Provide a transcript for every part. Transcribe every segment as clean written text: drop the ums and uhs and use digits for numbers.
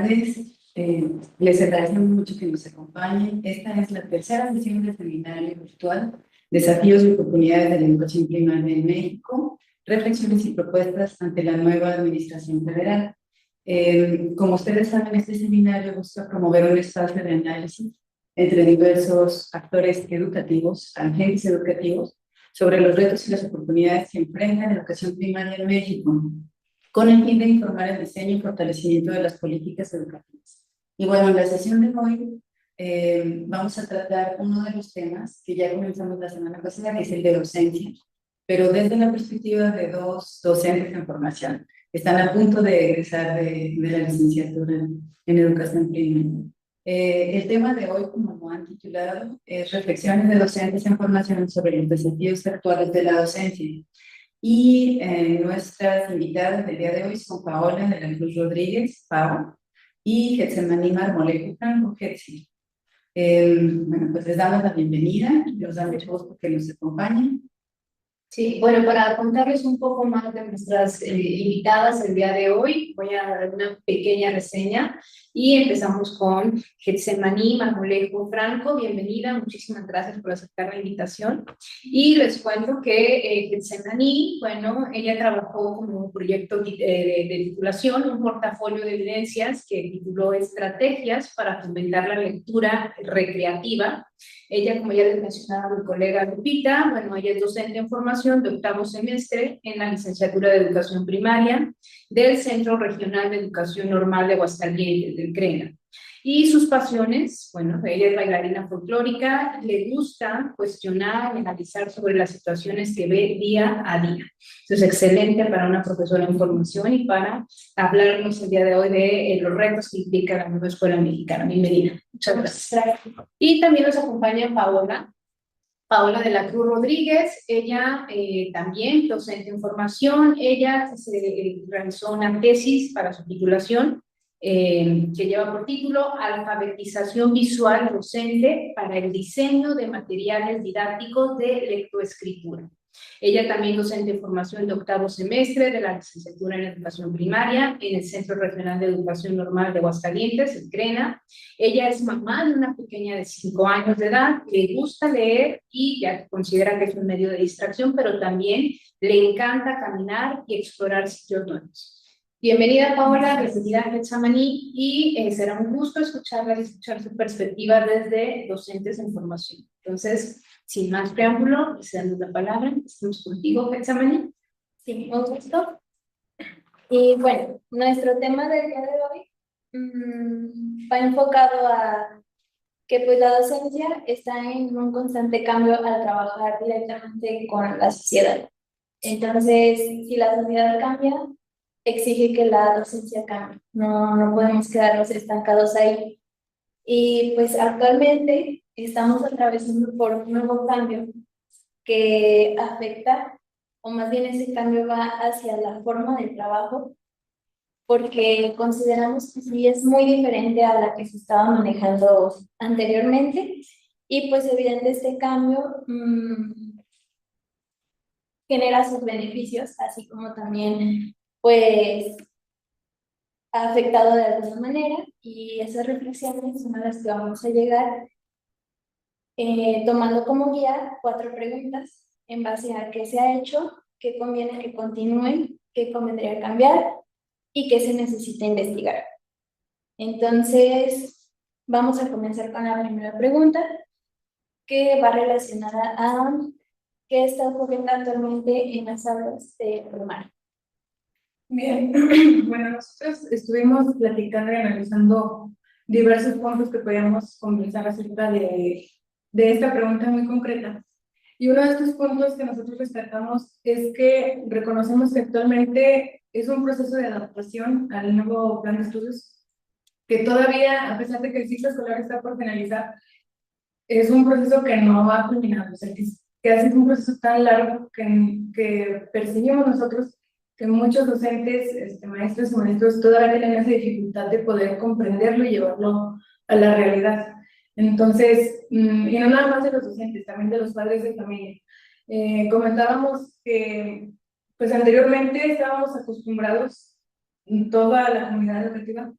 Les agradecemos mucho que nos acompañen. Esta es la tercera edición del seminario virtual Desafíos y oportunidades de la educación primaria en México, reflexiones y propuestas ante la nueva administración federal. Como ustedes saben, este seminario busca promover un espacio de análisis entre diversos actores educativos, agentes educativos, sobre los retos y las oportunidades que enfrenta la educación primaria en México, con el fin de informar el diseño y fortalecimiento de las políticas educativas. Y bueno, en la sesión de hoy vamos a tratar uno de los temas que ya comenzamos la semana pasada, que es el de docencia, pero desde la perspectiva de dos docentes en formación que están a punto de egresar de la licenciatura en educación primaria. El tema de hoy, como lo han titulado, es Reflexiones de docentes en formación sobre los desafíos actuales de la docencia. Y nuestras invitadas del día de hoy son Paola de la Cruz Rodríguez, Pau, y Getsemaní Marmolejo Franco, Getsi. Bueno, pues les damos la bienvenida, nos da mucho gusto que nos acompañen. Sí, bueno, para contarles un poco más de nuestras invitadas el día de hoy, voy a dar una pequeña reseña y empezamos con Getsemaní Marmolejo Franco. Bienvenida, muchísimas gracias por aceptar la invitación. Y les cuento que Getsemaní, bueno, ella trabajó como un proyecto de titulación, un portafolio de evidencias que tituló Estrategias para fomentar la lectura recreativa. Ella, como ya les mencionaba mi colega Lupita, bueno, ella es docente en formación de octavo semestre en la licenciatura de Educación Primaria del Centro Regional de Educación Normal de Aguascalientes, del CRENA. Y sus pasiones, bueno, ella es bailarina folclórica, le gusta cuestionar y analizar sobre las situaciones que ve día a día. Eso es excelente para una profesora en formación y para hablarnos el día de hoy de los retos que implica la nueva escuela mexicana. Bienvenida. Muchas gracias. Y también nos acompaña Paola de la Cruz Rodríguez. Ella también docente en formación. Ella realizó una tesis para su titulación que lleva por título Alfabetización Visual Docente para el diseño de materiales didácticos de lectoescritura. Ella también docente en formación de octavo semestre de la licenciatura en Educación Primaria en el Centro Regional de Educación Normal de Aguascalientes, el CRENA. Ella es mamá de una pequeña de 5 años de edad, le gusta leer y ya considera que es un medio de distracción, pero también le encanta caminar y explorar sitios nuevos. Bienvenida, Paola, bienvenida a Getsemaní, y será un gusto escucharla y escuchar su perspectiva desde docentes en formación. Entonces, sin más preámbulo, les damos la palabra. Estamos contigo, Getsemaní. Sí, un gusto. Y bueno, nuestro tema del día de hoy va enfocado a que pues la docencia está en un constante cambio al trabajar directamente con la sociedad. Entonces, si la sociedad cambia, exige que la docencia cambie. No podemos quedarnos estancados ahí. Y pues actualmente estamos atravesando por un nuevo cambio que afecta, o más bien ese cambio va hacia la forma de trabajo, porque consideramos que sí es muy diferente a la que se estaba manejando anteriormente, y pues evidente este cambio genera sus beneficios, así como también pues ha afectado de alguna manera, y esas reflexiones son a las que vamos a llegar tomando como guía 4 preguntas en base a qué se ha hecho, qué conviene que continúen, qué convendría cambiar y qué se necesita investigar. Entonces, vamos a comenzar con la primera pregunta, que va relacionada a qué está ocurriendo actualmente en las aulas de primaria. Bien, bueno, nosotros estuvimos platicando y analizando diversos puntos que podíamos conversar acerca de esta pregunta muy concreta. Y uno de estos puntos que nosotros destacamos es que reconocemos que actualmente es un proceso de adaptación al nuevo plan de estudios, que todavía, a pesar de que el ciclo escolar está por finalizar, es un proceso que no ha culminado, o sea, que ha sido un proceso tan largo que percibimos nosotros que muchos docentes, maestros y maestros todavía tienen esa dificultad de poder comprenderlo y llevarlo a la realidad. Entonces, y no nada más de los docentes, también de los padres de familia. Comentábamos que, pues anteriormente estábamos acostumbrados, en toda la comunidad educativa,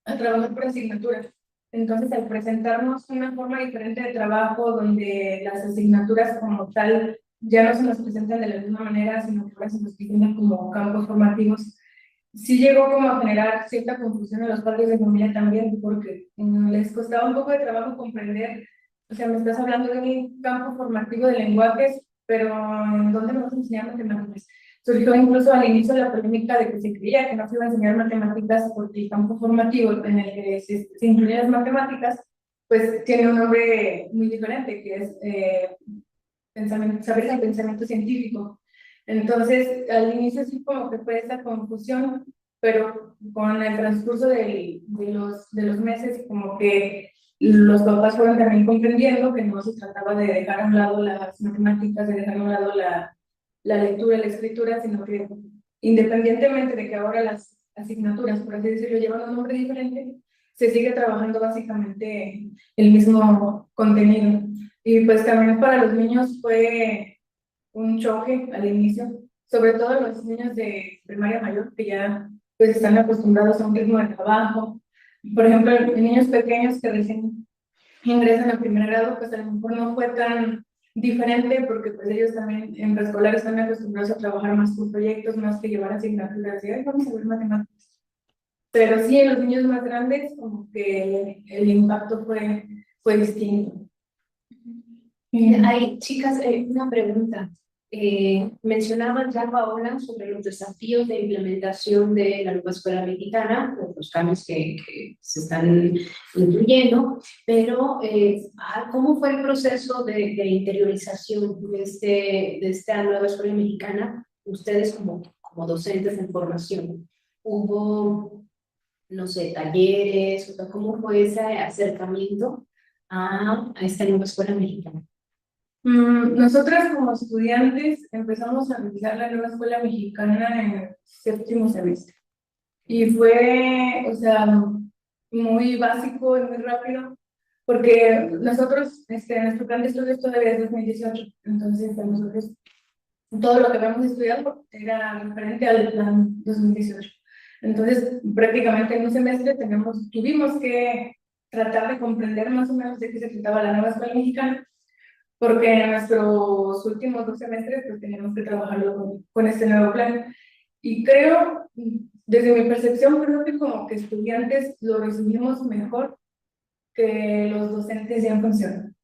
a trabajar por asignatura. Entonces, al presentarnos una forma diferente de trabajo, donde las asignaturas como tal ya no se nos presentan de la misma manera, sino que ahora se nos presentan como campos formativos, sí llegó como a generar cierta confusión a los padres de familia también, porque les costaba un poco de trabajo comprender, o sea, me estás hablando de un campo formativo de lenguajes, pero ¿en dónde me vas a enseñar matemáticas? Surgió incluso al inicio la polémica de que se creía que no se iba a enseñar matemáticas porque el campo formativo en el que se incluyen las matemáticas, pues tiene un nombre muy diferente, que es saberes del pensamiento científico. Entonces, al inicio sí como que fue esa confusión, pero con el transcurso de los meses, como que los papás fueron también comprendiendo que no se trataba de dejar a un lado las matemáticas, de dejar a un lado la lectura y la escritura, sino que independientemente de que ahora las asignaturas, por así decirlo, llevan un nombre diferente, se sigue trabajando básicamente el mismo contenido. Y pues también para los niños fue un choque al inicio, sobre todo los niños de primaria mayor que ya pues están acostumbrados a un ritmo de trabajo. Por ejemplo, niños pequeños que recién ingresan a primer grado, pues a lo mejor no fue tan diferente porque pues ellos también en preescolar están acostumbrados a trabajar más con proyectos, más que llevar asignaturas de, ay, vamos a ver matemáticas. Pero sí, en los niños más grandes como que el impacto fue distinto. Hay, chicas, una pregunta. Mencionaban ya, Paola, sobre los desafíos de implementación de la nueva escuela mexicana, los cambios que se están incluyendo, pero ¿cómo fue el proceso de interiorización de esta nueva escuela mexicana? Ustedes como docentes en formación, ¿hubo, no sé, talleres? O sea, ¿cómo fue ese acercamiento a esta nueva escuela mexicana? Nosotras como estudiantes empezamos a realizar la nueva escuela mexicana en el séptimo semestre. Y fue, o sea, muy básico y muy rápido, porque nosotros, nuestro plan de estudios todavía es 2018, entonces a nosotros todo lo que habíamos estudiado era referente al plan 2018. Entonces, prácticamente en un semestre tuvimos que tratar de comprender más o menos de qué se trataba la nueva escuela mexicana, porque en nuestros últimos 2 semestres pues teníamos que trabajarlo con este nuevo plan. Y creo, desde mi percepción, creo que como que estudiantes lo recibimos mejor que los docentes ya en función.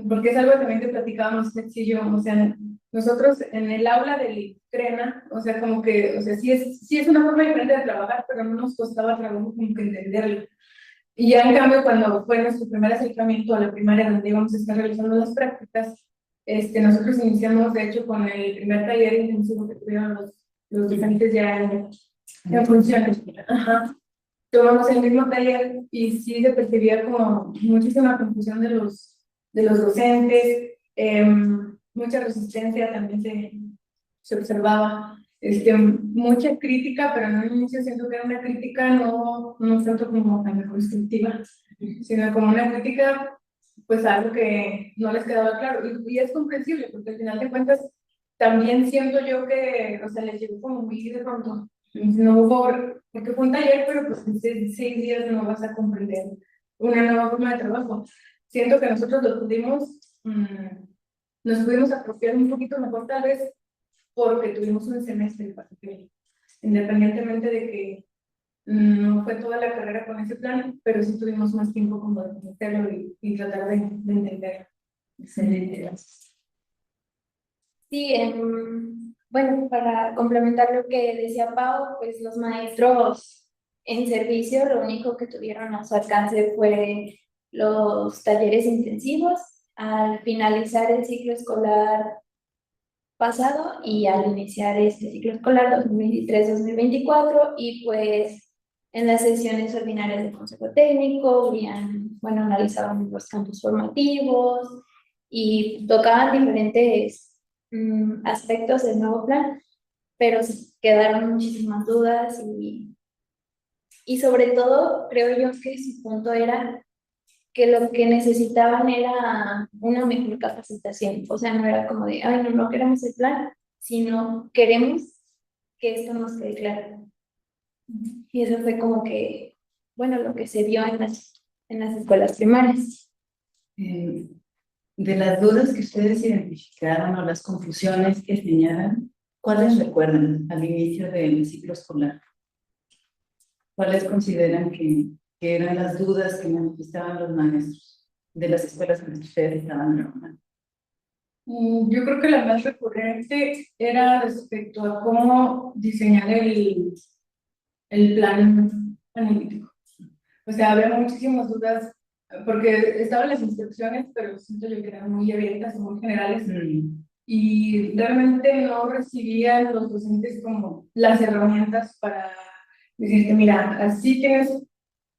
Porque es algo también que platicábamos sencillo, o sea, nosotros en el aula del CRENA, o sea, como que, o sea, sí es una forma diferente de trabajar, pero no nos costaba trabajo como que entenderlo. Y ya en cambio, cuando fue nuestro primer acercamiento a la primaria, donde íbamos a estar realizando las prácticas, nosotros iniciamos, de hecho, con el primer taller intensivo que tuvieron los docentes ya en funciones. Ajá. Tomamos el mismo taller y sí se percibía como muchísima confusión de los docentes, mucha resistencia también se observaba. Mucha crítica, pero en un inicio siento que era una crítica no tanto como tan constructiva, sino como una crítica, pues algo que no les quedaba claro. Y es comprensible, porque al final de cuentas también siento yo que, o sea, les llegó como muy de pronto. No hubo, porque fue un taller, pero pues en 6 días no vas a comprender una nueva forma de trabajo. Siento que nosotros nos pudimos apropiar un poquito mejor tal vez porque tuvimos un semestre para que, independientemente de que no fue toda la carrera con ese plan, pero sí tuvimos más tiempo como de conocerlo y tratar de entenderlo. Excelente, gracias. Sí, bueno, para complementar lo que decía Pau, pues los maestros en servicio lo único que tuvieron a su alcance fue los talleres intensivos al finalizar el ciclo escolar pasado y al iniciar este ciclo escolar 2023-2024 y pues en las sesiones ordinarias del Consejo Técnico, bueno, analizaban los campos formativos y tocaban diferentes aspectos del nuevo plan, pero quedaron muchísimas dudas y sobre todo creo yo que su punto era que lo que necesitaban era una mejor capacitación, o sea, no era como de, ay, no queremos el plan, sino queremos que esto nos quede claro. Y eso fue como que, bueno, lo que se vio en las escuelas primarias. Eh, de las dudas que ustedes identificaron o las confusiones que señalan, ¿cuáles recuerdan al inicio del ciclo escolar? ¿Cuáles consideran que eran las dudas que manifestaban los maestros de las escuelas en las que ustedes estaban trabajando? Yo creo que la más recurrente era respecto a cómo diseñar el plan analítico. O sea, había muchísimas dudas, porque estaban las instrucciones, pero siento yo que eran muy abiertas, muy generales, y realmente no recibían los docentes como las herramientas para decirte, mira, así tienes,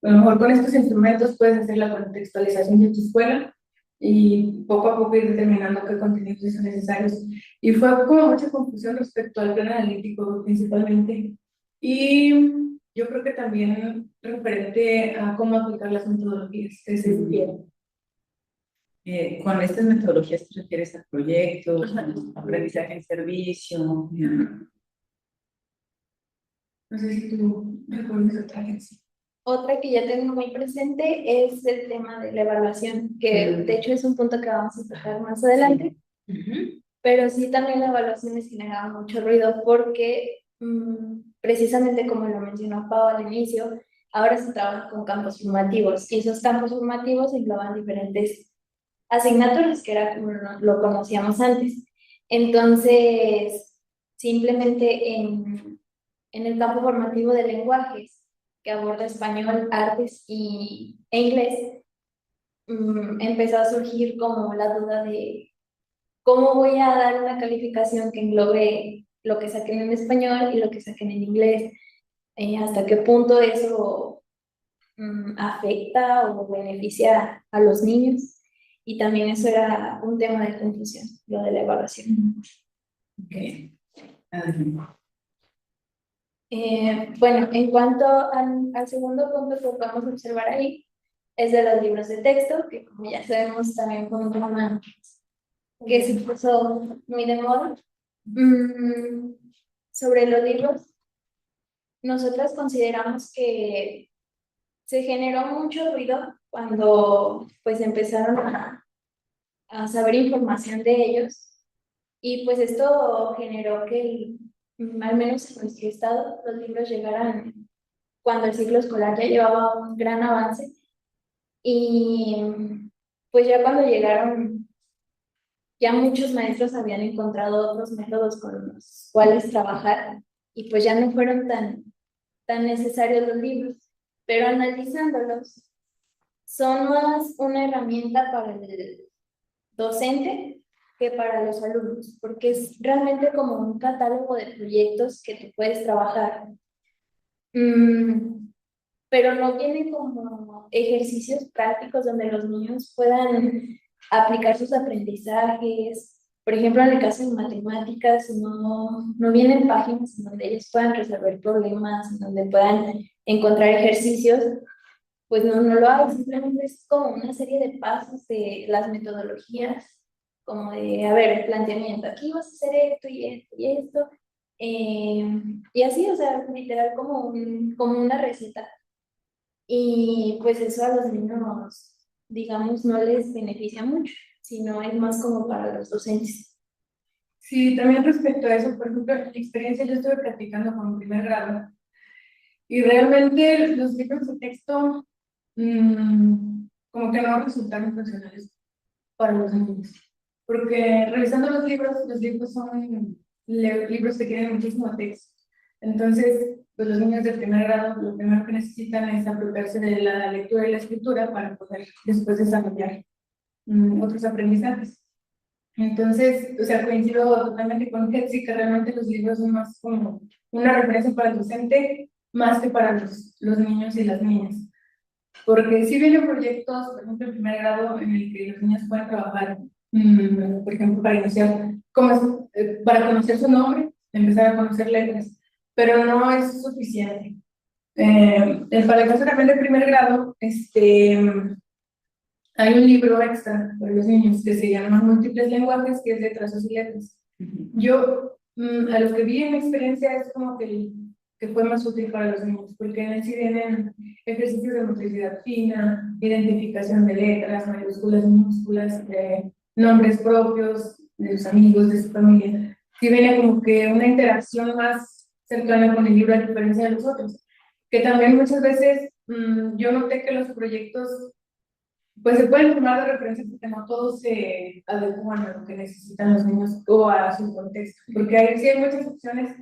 a lo mejor con estos instrumentos puedes hacer la contextualización de tu escuela y poco a poco ir determinando qué contenidos son necesarios. Y fue como mucha confusión respecto al plan analítico principalmente. Y yo creo que también referente a cómo aplicar las metodologías que se sugieren. Con estas metodologías te refieres a proyectos, a aprendizaje en servicio. No sé si tú recuerdas otra vez. Otra que ya tengo muy presente es el tema de la evaluación, que de hecho es un punto que vamos a tocar más adelante. Pero sí también la evaluación les generaba mucho ruido porque precisamente como lo mencionó Pau al inicio, ahora se trabaja con campos formativos y esos campos formativos engloban diferentes asignaturas, que era como lo conocíamos antes. Entonces, simplemente en el campo formativo de lenguajes, que aborda español, artes e inglés, empezó a surgir como la duda de ¿cómo voy a dar una calificación que englobe lo que saquen en español y lo que saquen en inglés? ¿Hasta qué punto eso afecta o beneficia a los niños? Y también eso era un tema de confusión, lo de la evaluación. Okay. Bueno, en cuanto al segundo punto que podemos observar ahí, es de los libros de texto, que como ya sabemos también fue un tema que se puso muy de moda. Sobre los libros, nosotras consideramos que se generó mucho ruido cuando pues empezaron a saber información de ellos y pues esto generó que al menos en nuestro estado los libros llegaran cuando el ciclo escolar ya llevaba un gran avance y pues ya cuando llegaron ya muchos maestros habían encontrado otros métodos con los cuales trabajar y pues ya no fueron tan necesarios los libros, pero analizándolos son más una herramienta para el docente que para los alumnos, porque es realmente como un catálogo de proyectos que tú puedes trabajar. Pero no tiene como ejercicios prácticos donde los niños puedan aplicar sus aprendizajes. Por ejemplo, en el caso de matemáticas, no vienen páginas en donde ellos puedan resolver problemas, en donde puedan encontrar ejercicios, pues no lo hay, simplemente es como una serie de pasos de las metodologías, como de, a ver, el planteamiento, aquí vas a hacer esto y esto y esto, y así, o sea, literal como una receta. Y pues eso a los niños, digamos, no les beneficia mucho, sino es más como para los docentes. Sí, también respecto a eso, por ejemplo, en mi experiencia yo estuve practicando con primer grado y realmente los libros de texto como que no resultaron funcionales para los niños, porque revisando los libros son libros que tienen muchísimo texto, entonces pues los niños de primer grado lo primero que necesitan es apropiarse de la lectura y la escritura para poder después desarrollar otros aprendizajes. Entonces, o sea, coincido totalmente con Hetzi que realmente los libros son más como una referencia para el docente más que para los niños y las niñas. Porque si vienen proyectos, por ejemplo, en primer grado, en el que los niños pueden trabajar, por ejemplo, para iniciar, para conocer su nombre, empezar a conocer letras, pero no es suficiente. Para el caso también de primer grado, hay un libro extra para los niños que se llama Múltiples Lenguajes, que es de trazos y letras. Yo, a lo que vi en mi experiencia, es como que que fue más útil para los niños, porque en él sí vienen ejercicios de motricidad fina, identificación de letras, mayúsculas, minúsculas, nombres propios de sus amigos, de su familia. Sí viene como que una interacción más cercana con el libro a diferencia de los otros, que también muchas veces yo noté que los proyectos pues se pueden tomar de referencia porque no todos se adecuan a lo que necesitan los niños o a su contexto, porque sí hay muchas opciones,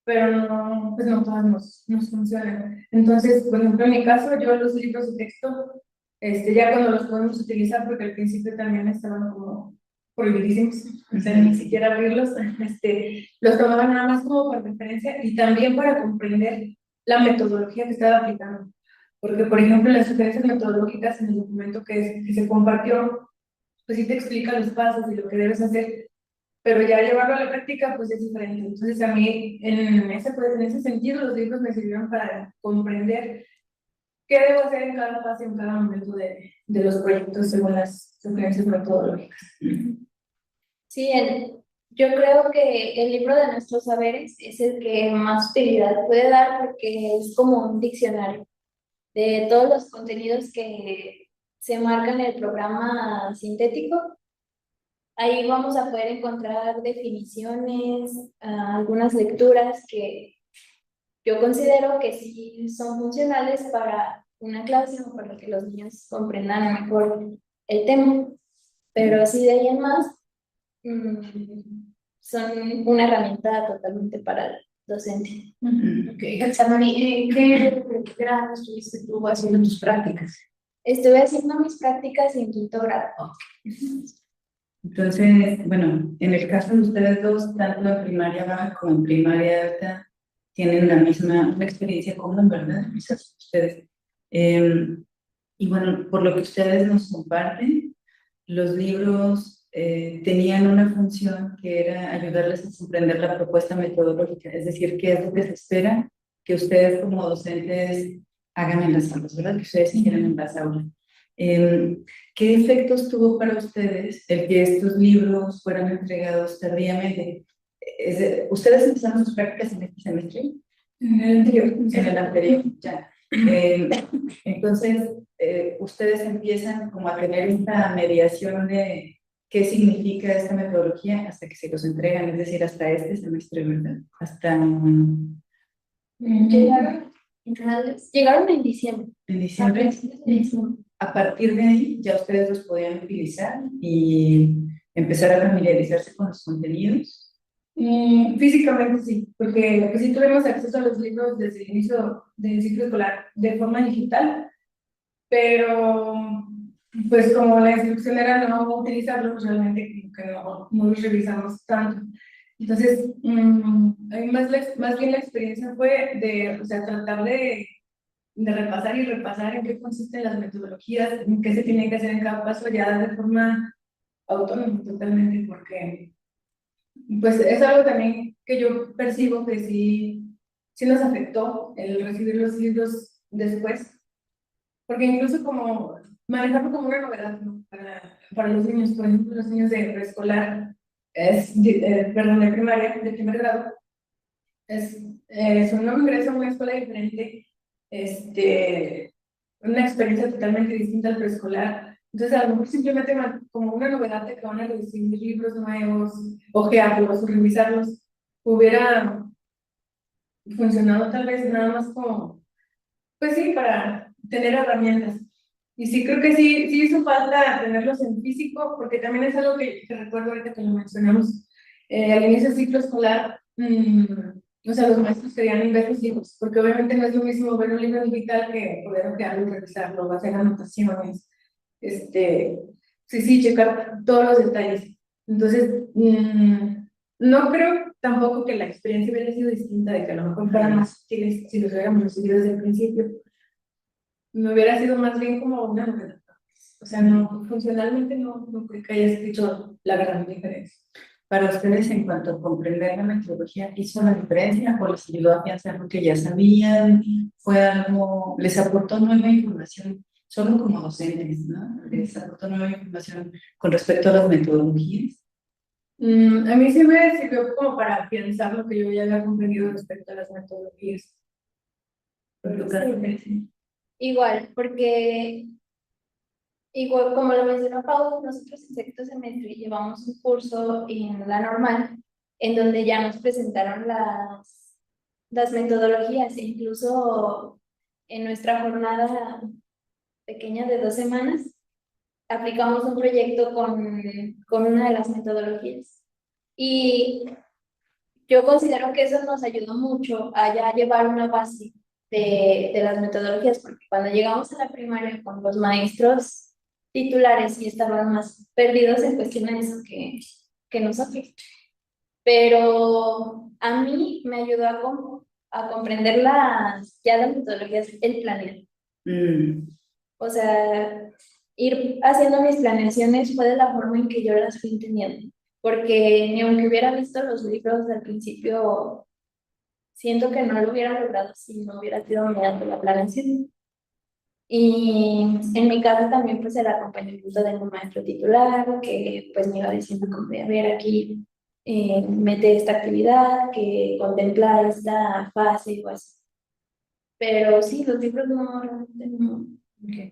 pero no, pues no todas nos funcionan. Entonces, por ejemplo, en mi caso, yo los libros de texto, ya cuando los podemos utilizar, porque al principio también estaban como prohibidísimos, o sea, ni siquiera abrirlos, los tomaba nada más como por referencia y también para comprender la metodología que estaba aplicando. Porque, por ejemplo, las sugerencias metodológicas en el documento que se compartió, pues sí te explica los pasos y lo que debes hacer, pero ya llevarlo a la práctica, pues es diferente. Entonces, a mí, en ese sentido, los libros me sirvieron para comprender qué debo hacer en cada fase, en cada momento de los proyectos según las sugerencias metodológicas. Sí, yo creo que el libro de nuestros saberes es el que más utilidad puede dar porque es como un diccionario de todos los contenidos que se marcan en el programa sintético. Ahí vamos a poder encontrar definiciones, algunas lecturas que yo considero que sí son funcionales para una clase o para que los niños comprendan mejor el tema. Pero sí de ahí en más, son una herramienta totalmente para el docente. Ok, Samari, ¿qué grado estuviste tú haciendo tus prácticas? Estuve haciendo mis prácticas en quinto grado. Entonces, bueno, en el caso de ustedes dos, tanto en primaria baja como en primaria alta, tienen una experiencia común, ¿verdad? Ustedes. Y bueno, por lo que ustedes nos comparten, los libros tenían una función que era ayudarles a comprender la propuesta metodológica, es decir, qué es lo que se espera que ustedes como docentes hagan en las aulas, ¿verdad? Que ustedes hicieran en las aulas. ¿Qué efectos tuvo para ustedes el que estos libros fueran entregados tardíamente? ¿Ustedes empezaron sus prácticas en este semestre? En el anterior. En el anterior, ya. Entonces, ustedes empiezan como a tener esta mediación de qué significa esta metodología hasta que se los entregan, es decir, hasta este semestre, ¿verdad? Hasta Llegaron en diciembre. en diciembre. A partir de ahí ya ustedes los podían utilizar y empezar a familiarizarse con los contenidos. Físicamente sí, porque pues, sí tuvimos acceso a los libros desde el inicio del ciclo escolar de forma digital, pero pues como la instrucción era no utilizarlos, realmente como que no los revisamos tanto. Entonces, a mí más bien la experiencia fue de, o sea, tratar de repasar y repasar en qué consisten las metodologías, en qué se tiene que hacer en cada paso, ya de forma autónoma totalmente, porque pues es algo también que yo percibo que sí nos afectó el recibir los libros después, porque incluso como manejarlo como una novedad, ¿no? Para los niños, por ejemplo, los niños de preescolar, perdón, de primaria, de primer grado, es un nuevo ingreso a una escuela diferente, una experiencia totalmente distinta al preescolar. Entonces, a lo mejor simplemente como una novedad de que van a recibir libros nuevos, ojearlos, revisarlos, hubiera funcionado tal vez nada más como, pues sí, para tener herramientas. Y sí, creo que sí hizo falta tenerlos en físico, porque también es algo que recuerdo ahorita que lo mencionamos al inicio del ciclo escolar. O sea, los maestros querían ver los libros, porque obviamente no es lo mismo ver un libro digital que poder ojearlo, revisarlo, hacer anotaciones, sí, checar todos los detalles. Entonces, no creo tampoco que la experiencia hubiera sido distinta, de que a lo mejor fueran más útiles si los hubiéramos recibido desde el principio. Me hubiera sido más bien como una novedad. O sea, no, funcionalmente no creo que haya hecho la gran diferencia. Para ustedes, en cuanto a comprender la metodología, ¿hizo la diferencia o les ayudó a afianzar lo que ya sabían? ¿Fue algo, les aportó nueva información, solo como docentes, ¿no? ¿Les aportó nueva información con respecto a las metodologías? A mí sí me sirvió como para pensar lo que yo ya había comprendido respecto a las metodologías. En tu caso, sí. Igual, porque igual como lo mencionó Pau, nosotros en sexto semestre llevamos un curso en la normal, en donde ya nos presentaron las metodologías, e incluso en nuestra jornada pequeña de 2 semanas, aplicamos un proyecto con una de las metodologías. Y yo considero que eso nos ayudó mucho a ya llevar una base de las metodologías, porque cuando llegamos a la primaria con los maestros titulares y estaban más perdidos en cuestión de eso que nosotros. Pero a mí me ayudó a comprender ya las metodologías, el planear. O sea, ir haciendo mis planeaciones fue de la forma en que yo las fui entendiendo. Porque ni aunque hubiera visto los libros al principio, siento que no lo hubiera logrado si no hubiera sido mediante la planeación. Y en mi caso también pues el acompañamiento de un maestro titular que pues me iba diciendo como de, a ver, aquí mete esta actividad que contempla esta fase o así. Pero sí, los libros no, realmente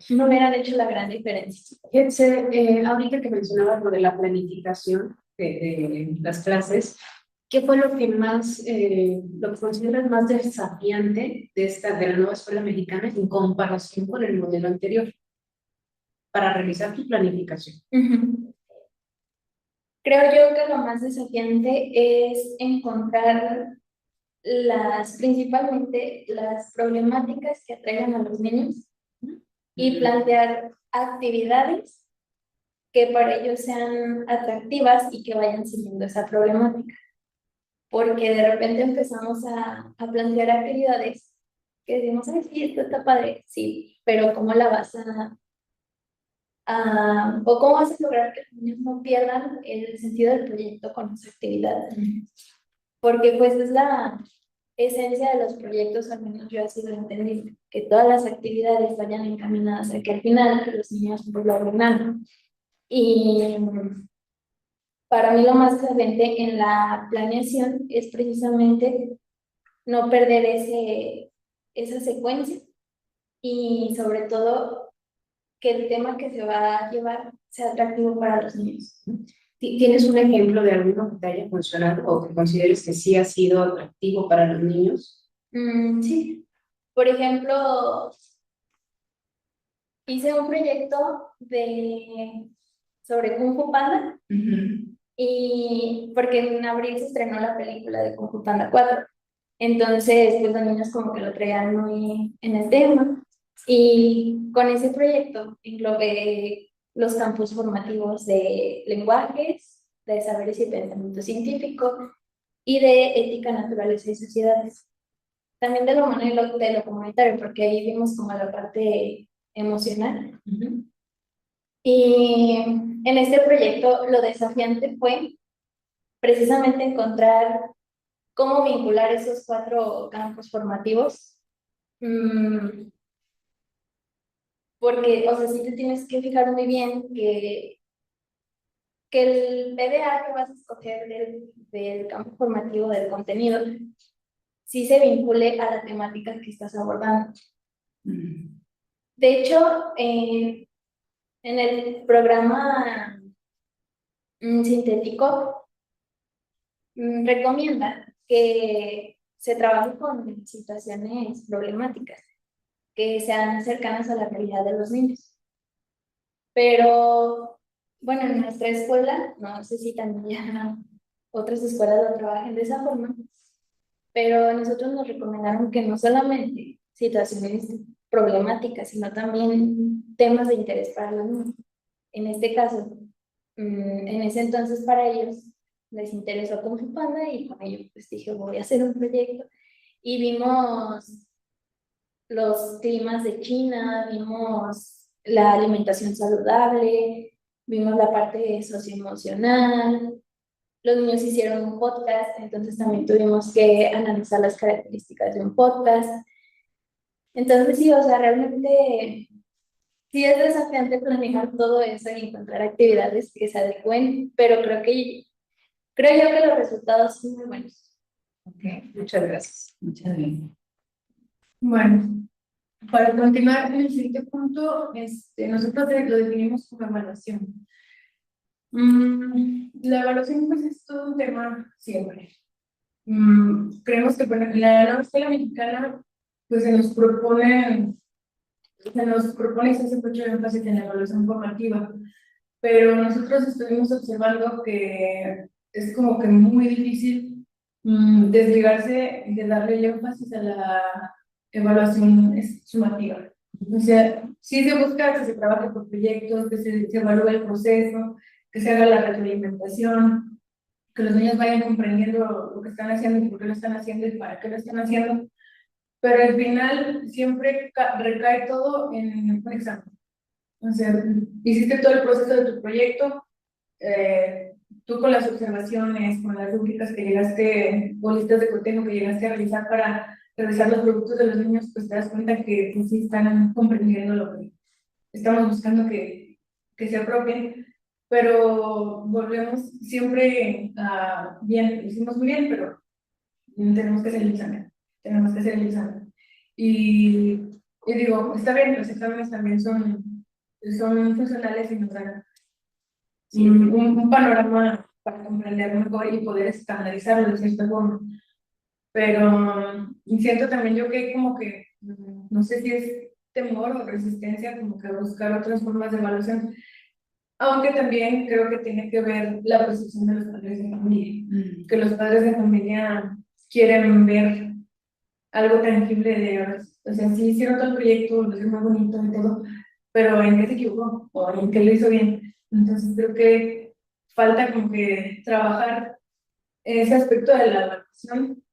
no hubieran hecho la gran diferencia. Ahorita que mencionabas lo de la planificación de las clases, ¿qué fue lo que más, lo que consideras más desafiante de la nueva escuela mexicana en comparación con el modelo anterior para realizar tu planificación? Creo yo que lo más desafiante es encontrar principalmente las problemáticas que atraigan a los niños y plantear actividades que para ellos sean atractivas y que vayan siguiendo esa problemática. Porque de repente empezamos a plantear actividades que decimos, ay, sí, esto está padre, sí, pero ¿cómo la vas o cómo vas a lograr que los niños no pierdan el sentido del proyecto con esa actividad? Porque pues es la esencia de los proyectos, al menos yo así lo entendí, que todas las actividades vayan encaminadas a que al final los niños pues logren algo. Y para mí lo más diferente en la planeación es precisamente no perder esa secuencia y sobre todo que el tema que se va a llevar sea atractivo para los niños. ¿Tienes un ejemplo de alguno que te haya funcionado o que consideres que sí ha sido atractivo para los niños? Sí. Por ejemplo, hice un proyecto sobre Kung Fu Panda y porque en abril se estrenó la película de Kung Fu Panda 4. Entonces, pues los niños como que lo traían muy en el tema. Y con ese proyecto englobé los campus formativos de lenguajes, de saberes y pensamiento científico y de ética, naturaleza y sociedades. También de lo humano y de lo comunitario, porque ahí vimos como la parte emocional. Y en este proyecto lo desafiante fue precisamente encontrar cómo vincular esos 4 campos formativos. Porque, o sea, sí te tienes que fijar muy bien que el PDA que vas a escoger del campo formativo del contenido sí se vincule a la temática que estás abordando. De hecho, en el programa sintético recomienda que se trabaje con situaciones problemáticas que sean cercanas a la realidad de los niños. Pero, bueno, en nuestra escuela, no sé si también ya otras escuelas lo trabajen de esa forma, pero a nosotros nos recomendaron que no solamente situaciones problemáticas, sino también temas de interés para los niños. En este caso, en ese entonces para ellos les interesó Kung Fu Panda y con ello pues dije voy a hacer un proyecto y vimos los climas de China, vimos la alimentación saludable, vimos la parte socioemocional, los niños hicieron un podcast, entonces también tuvimos que analizar las características de un podcast. Entonces sí, o sea, realmente sí es desafiante planear todo eso y encontrar actividades que se adecuen, pero creo que creo yo que los resultados son muy buenos. Ok, muchas gracias. Muchas gracias. Bueno, para continuar en el siguiente punto, nosotros lo definimos como evaluación. La evaluación pues es todo un tema siempre. Creemos que bueno, en la nueva escuela mexicana pues se nos propone y se hace mucho énfasis en la evaluación formativa, pero nosotros estuvimos observando que es como que muy difícil desligarse de darle el énfasis a la evaluación sumativa. O sea, sí se busca que se trabaje por proyectos, que se evalúe el proceso, que se haga la retroalimentación, que los niños vayan comprendiendo lo que están haciendo y por qué lo están haciendo y para qué lo están haciendo, pero al final siempre recae todo en un examen. O sea, hiciste todo el proceso de tu proyecto, tú con las observaciones, con las rúbricas que llegaste, o listas de cotejo que llegaste a realizar para revisar los productos de los niños, pues te das cuenta que pues, sí están comprendiendo lo que estamos buscando que se apropien, pero volvemos siempre a bien, lo hicimos muy bien, pero tenemos que hacer el examen, tenemos que hacer el examen. Y digo, está bien, los exámenes también son funcionales y nos dan un panorama para comprender mejor y poder estandarizarlo de cierta forma. Pero siento también yo que como que, no sé si es temor o resistencia, como que buscar otras formas de evaluación, aunque también creo que tiene que ver la percepción de los padres de familia, que los padres de familia quieren ver algo tangible de, o sea, sí hicieron todo el proyecto, lo hicieron muy bonito y todo, pero ¿en qué se equivocó? ¿O en qué lo hizo bien? Entonces creo que falta como que trabajar ese aspecto de la evaluación,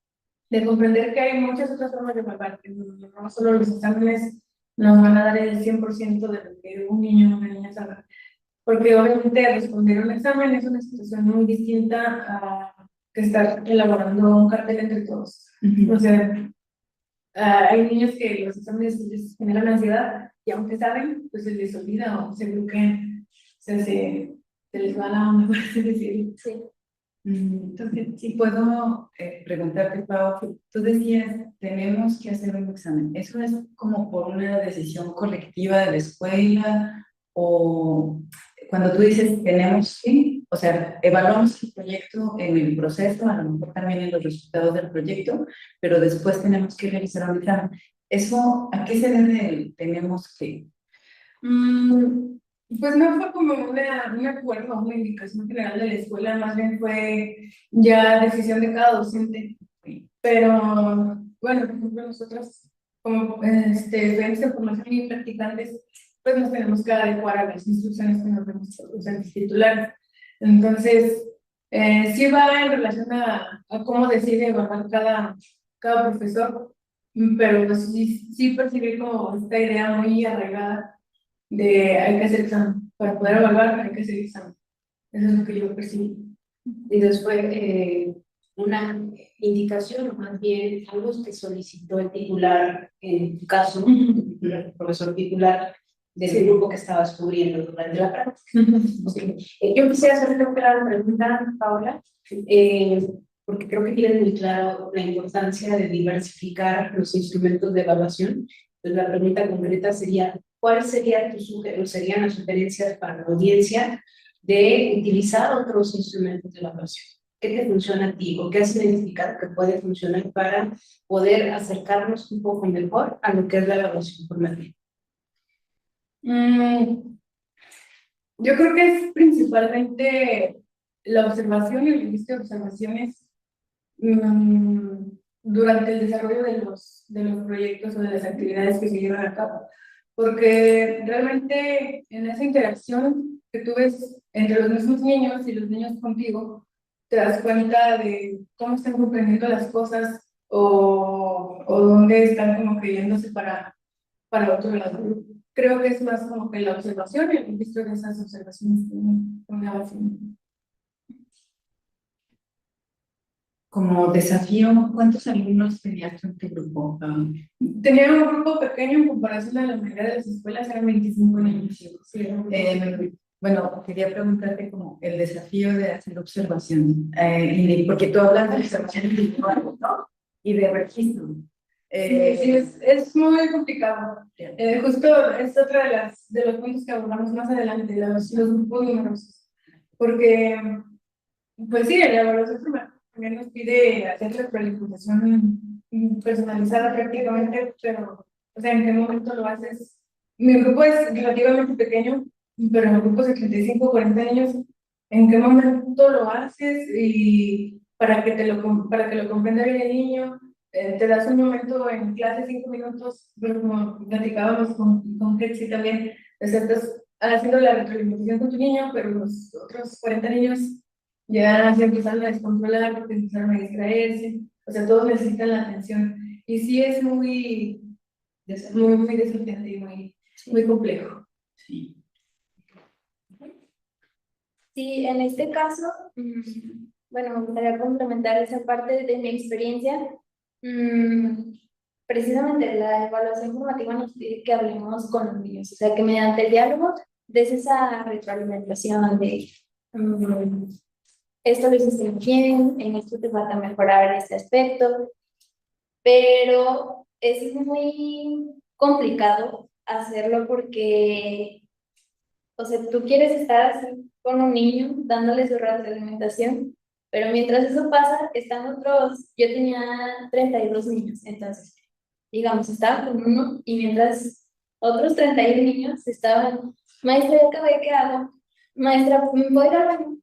de comprender que hay muchas otras formas de evaluar, que no solo los exámenes nos van a dar el 100% de lo que un niño o una niña sabe. Porque obviamente responder un examen es una situación muy distinta a que estar elaborando un cartel entre todos. O sea, hay niños que los exámenes les generan ansiedad y aunque saben, pues se les olvida o se bloquean. O sea, se les va la onda, por así decirlo. Sí. Entonces, si puedo preguntarte, Pau, tú decías, tenemos que hacer un examen. ¿Eso es como por una decisión colectiva de la escuela? O cuando tú dices tenemos que, o sea, evaluamos el proyecto en el proceso, a lo mejor también en los resultados del proyecto, pero después tenemos que realizar un examen. ¿Eso a qué se debe el tenemos que? Pues no fue como un acuerdo, una indicación general de la escuela, más bien fue ya decisión de cada docente. Pero, bueno, por ejemplo, nosotros, como estudiantes de formación y practicantes, pues nos tenemos que adecuar a las instrucciones que nos dan los docentes titulares. Entonces, sí va en relación a cómo decide evaluar cada profesor, pero pues, sí percibí como esta idea muy arraigada de hay que hacer examen. Para poder evaluar hay que hacer examen. Eso es lo que yo percibí. Entonces fue una indicación, o más bien algo que solicitó el titular, en tu caso, el profesor titular del grupo que estabas cubriendo durante la práctica. Okay. Yo quisiera hacerte una pregunta, Paola, porque creo que tienes muy claro la importancia de diversificar los instrumentos de evaluación. Entonces, la pregunta concreta sería, ¿cuáles serían las sugerencias para la audiencia de utilizar otros instrumentos de evaluación? ¿Qué te funciona a ti o qué has identificado que puede funcionar para poder acercarnos un poco mejor a lo que es la evaluación formativa? Yo creo que es principalmente la observación y el registro de observaciones durante el desarrollo de los proyectos o de las actividades que se llevan a cabo. Porque realmente en esa interacción que tú ves entre los mismos niños y los niños contigo, te das cuenta de cómo están comprendiendo las cosas o dónde están como creyéndose para otro lado. Creo que es más como que la observación y el registro de esas observaciones con la base. Como desafío, ¿cuántos alumnos tenías en tu grupo? Tenía un grupo pequeño en comparación a la mayoría de las escuelas, eran 25 niños. Sí, Bueno, quería preguntarte como el desafío de hacer observación, porque tú hablas de observación individual, ¿no? Y de registro. Sí, es muy complicado. Bien. Justo es otra de los puntos que abordamos más adelante, los grupos numerosos. Porque, pues sí, la evaluación también nos pide hacer retroalimentación personalizada prácticamente, pero, o sea, ¿en qué momento lo haces? Mi grupo es relativamente pequeño, pero en el grupo de 35 40 niños, ¿en qué momento lo haces? Y para que lo comprenda bien el niño, te das un momento en clase, 5 minutos, pero como platicábamos con Ketsi también, o sea, estás haciendo la retroalimentación con tu niño, pero los otros 40 niños ya se empiezan a descontrolar porque empezaron a distraerse, o sea, todos necesitan la atención. Y sí es muy desafiante y muy complejo. Sí. Sí, en este caso, bueno, me gustaría complementar esa parte de mi experiencia. Precisamente la evaluación formativa nos pide que hablemos con los niños, o sea, que mediante el diálogo des esa retroalimentación de esto lo hiciste muy bien, en esto te falta mejorar este aspecto, pero es muy complicado hacerlo porque, o sea, tú quieres estar así con un niño, dándole su alimentación, pero mientras eso pasa, están otros, yo tenía 32 niños, entonces, digamos, estaba con uno y mientras otros 31 niños estaban, maestra, ya acabé, ¿qué hago? Maestra, ¿me voy a ir al baño?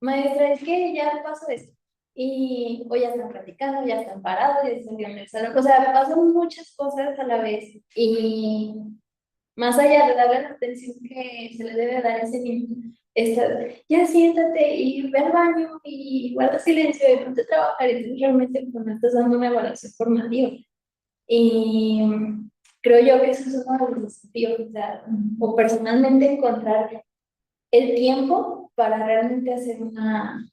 Maestra, es que ya pasó esto. Y o ya están platicando, ya están parados, ya están en el salón. O sea, pasan muchas cosas a la vez. Y más allá de darle la atención que se le debe dar a ese niño, está, ya siéntate y ve al baño y guarda silencio y ponte a trabajar. Y realmente pues, no estás dando una evaluación formativa. Y creo yo que eso es uno de los desafíos, o sea, o personalmente encontrar el tiempo para realmente hacer una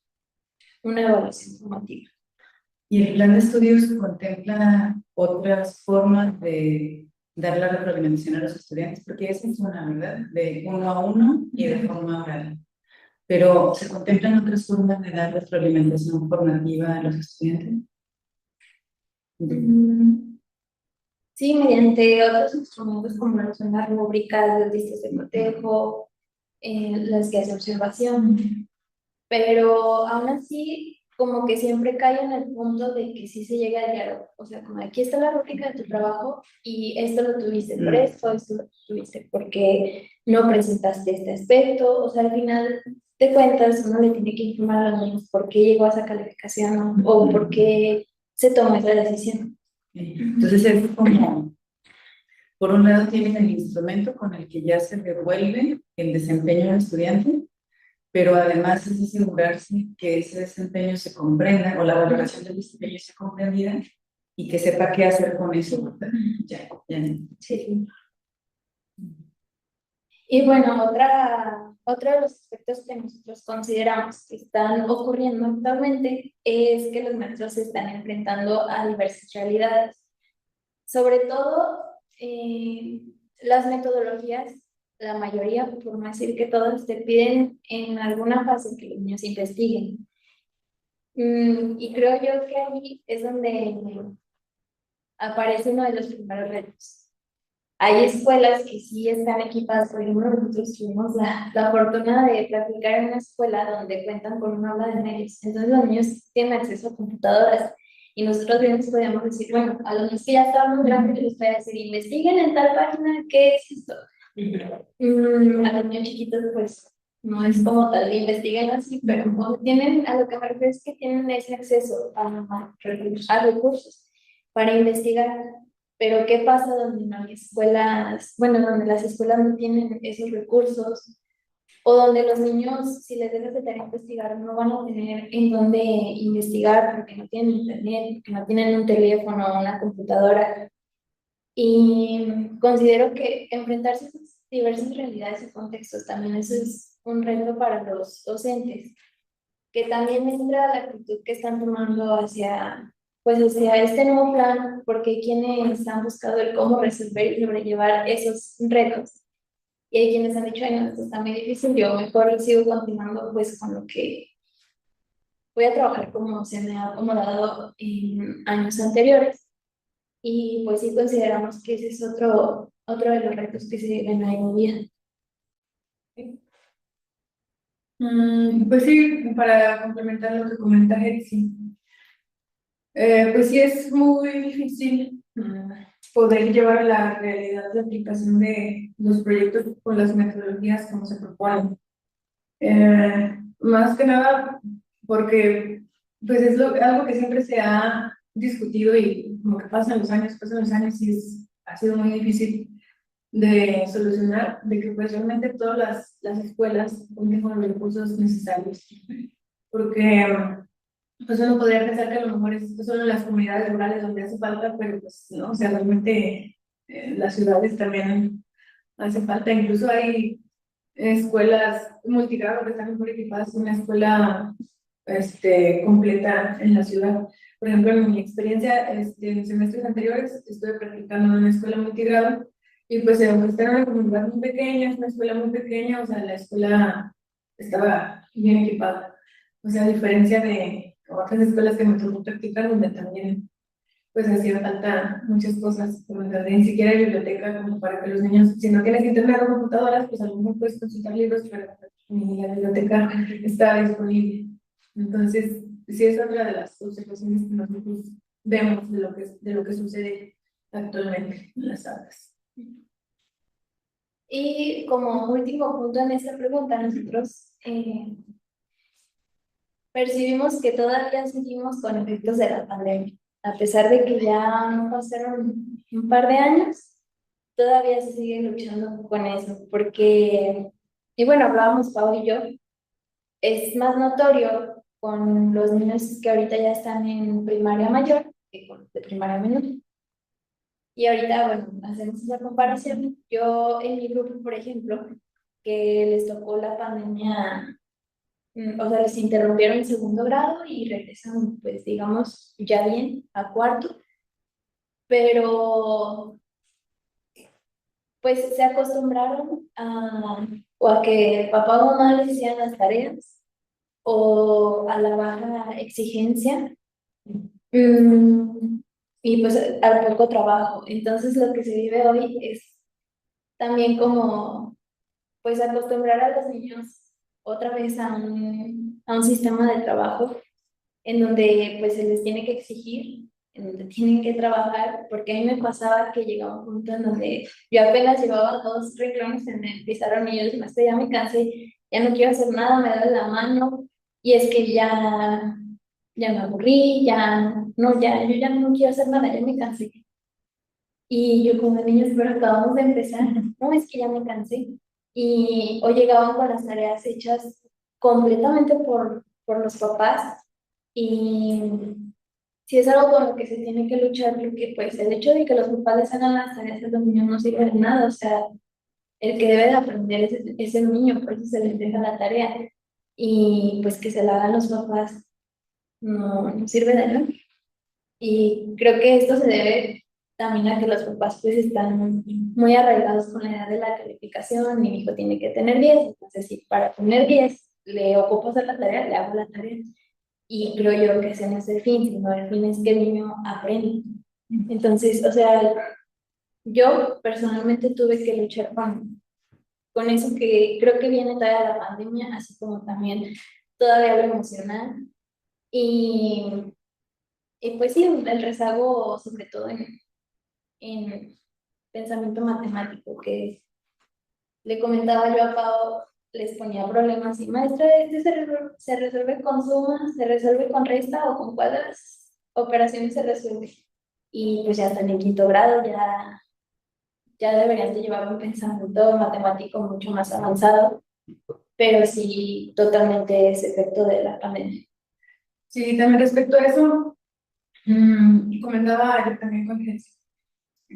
evaluación formativa. ¿Y el plan de estudios contempla otras formas de dar la retroalimentación a los estudiantes? Porque esa es una, ¿verdad? De uno a uno y de forma oral. Pero ¿se contemplan otras formas de dar retroalimentación formativa a los estudiantes? Sí, mediante otros instrumentos como lo son las rúbricas, las listas de cotejo, las guías de observación, pero aún así como que siempre cae en el punto de que sí se llega al diálogo, o sea, como aquí está la rúbrica de tu trabajo y esto lo tuviste por esto lo tuviste porque no presentaste este aspecto, o sea, al final de cuentas uno le tiene que informar a los niños por qué llegó a esa calificación o por qué se tomó esa decisión. Entonces es como, por un lado tienen el instrumento con el que ya se devuelve el desempeño del estudiante, pero además es asegurarse que ese desempeño se comprenda o la valoración del desempeño sea comprendida y que sepa qué hacer con eso. Ya. Sí. Y bueno, otro de los aspectos que nosotros consideramos que están ocurriendo actualmente es que los maestros se están enfrentando a diversas realidades. Sobre todo, las metodologías, la mayoría, por no decir que todas, te piden en alguna fase que los niños investiguen. Y creo yo que ahí es donde aparece uno de los primeros retos. Hay escuelas que sí están equipadas, por ejemplo, nosotros tuvimos la fortuna de practicar en una escuela donde cuentan con un aula de medios. Entonces los niños tienen acceso a computadoras y nosotros bien podíamos decir, bueno, a los niños que ya estaban muy grandes les voy a decir, investiguen en tal página qué es esto. A los niños chiquitos pues no es como tal, investiguen así, pero tienen, a lo que me refiero es que tienen ese acceso a recursos para investigar. Pero ¿qué pasa donde no hay escuelas, bueno, donde las escuelas no tienen esos recursos? O donde los niños, si les dejas de tarea investigar, no van a tener en dónde investigar porque no tienen internet, porque no tienen un teléfono o una computadora. Y considero que enfrentarse a esas diversas realidades y contextos también eso es un reto para los docentes, que también entra la actitud que están tomando hacia este nuevo plan, porque quienes han buscado el cómo resolver y sobrellevar esos retos Y hay quienes han dicho, ay, no, esto está muy difícil, yo mejor sigo continuando pues con lo que voy a trabajar como se me ha acomodado en años anteriores. Y pues sí consideramos que ese es otro de los retos que se viven hoy en día. Pues sí, para complementar lo que comenta Hetzi, pues sí es muy difícil poder llevar a la realidad la aplicación de los proyectos con las metodologías como se proponen. Más que nada porque pues es algo que siempre se ha discutido y como que pasan los años y ha sido muy difícil de solucionar, de que pues realmente todas las escuelas cuenten con los recursos necesarios. Porque pues uno podría pensar que a lo mejor es solo en las comunidades rurales donde hace falta, pero pues no, o sea, realmente las ciudades también hace falta. Incluso hay escuelas multigrado que están mejor equipadas que una escuela completa en la ciudad. Por ejemplo, en mi experiencia, en semestres anteriores, estuve practicando en una escuela multigrado y pues aunque está en una comunidad muy pequeña, es una escuela muy pequeña, o sea, la escuela estaba bien equipada. O sea, a diferencia de otras escuelas que me tocó practicar, donde también pues hacía falta muchas cosas, como ni siquiera hay biblioteca como para que los niños, si no tienes internet o computadoras, pues a lo mejor puedes consultar libros, pero ni la biblioteca está disponible. Entonces, sí es otra de las observaciones que nosotros vemos de lo que sucede actualmente en las aulas. Y como último punto en esta pregunta, nosotros percibimos que todavía seguimos con efectos de la pandemia. A pesar de que ya pasaron un par de años, todavía se sigue luchando con eso, porque, y bueno, hablábamos Pau y yo, es más notorio con los niños que ahorita ya están en primaria mayor que con los de primaria menor. Y ahorita, bueno, hacemos esa comparación. Yo en mi grupo, por ejemplo, que les tocó la pandemia, o sea, les interrumpieron en segundo grado y regresan, pues, digamos, ya bien a cuarto, pero pues se acostumbraron o a que papá o mamá les hicieran las tareas o a la baja exigencia mm, y pues al poco trabajo. Entonces lo que se vive hoy es también como pues acostumbrar a los niños otra vez a un sistema de trabajo en donde pues se les tiene que exigir, en donde tienen que trabajar, porque a mí me pasaba que llegaba un punto en donde yo apenas llevaba 2 renglones en el pizarrón y yo decía, "Maestra, ya me cansé, ya no quiero hacer nada, me duele la mano, y es que ya me aburrí, ya, no, ya, yo ya no quiero hacer nada, ya me cansé". Y yo como niños, pero acabamos de empezar, no, es que ya me cansé. Y o llegaban con las tareas hechas completamente por los papás. Y si es algo con lo que se tiene que luchar, porque pues el hecho de que los papás les hagan las tareas a los niños no sirve de nada, o sea, el que debe de aprender es el niño, por eso se les deja la tarea. Y pues que se la hagan los papás no sirve de nada. Y creo que esto se debe también a que los papás pues están muy arraigados con la idea de la calificación, mi hijo tiene que tener 10, entonces si para tener 10 le ocupo hacer la tarea, le hago la tarea. Y creo yo que ese no es el fin, sino el fin es que el niño aprenda. Entonces, o sea, yo personalmente tuve que luchar con eso que creo que viene todavía de la pandemia, así como también todavía lo emocional. Y, y pues sí, el rezago sobre todo en pensamiento matemático, que le comentaba yo a Pau, les ponía problemas y maestra, este se resuelve con suma, se resuelve con resta o con cuadras, operaciones se resuelve. Y pues ya hasta en el quinto grado ya deberían de llevar un pensamiento matemático mucho más avanzado, pero sí totalmente es efecto de la pandemia. Sí, también respecto a eso, comentaba yo también con Jesús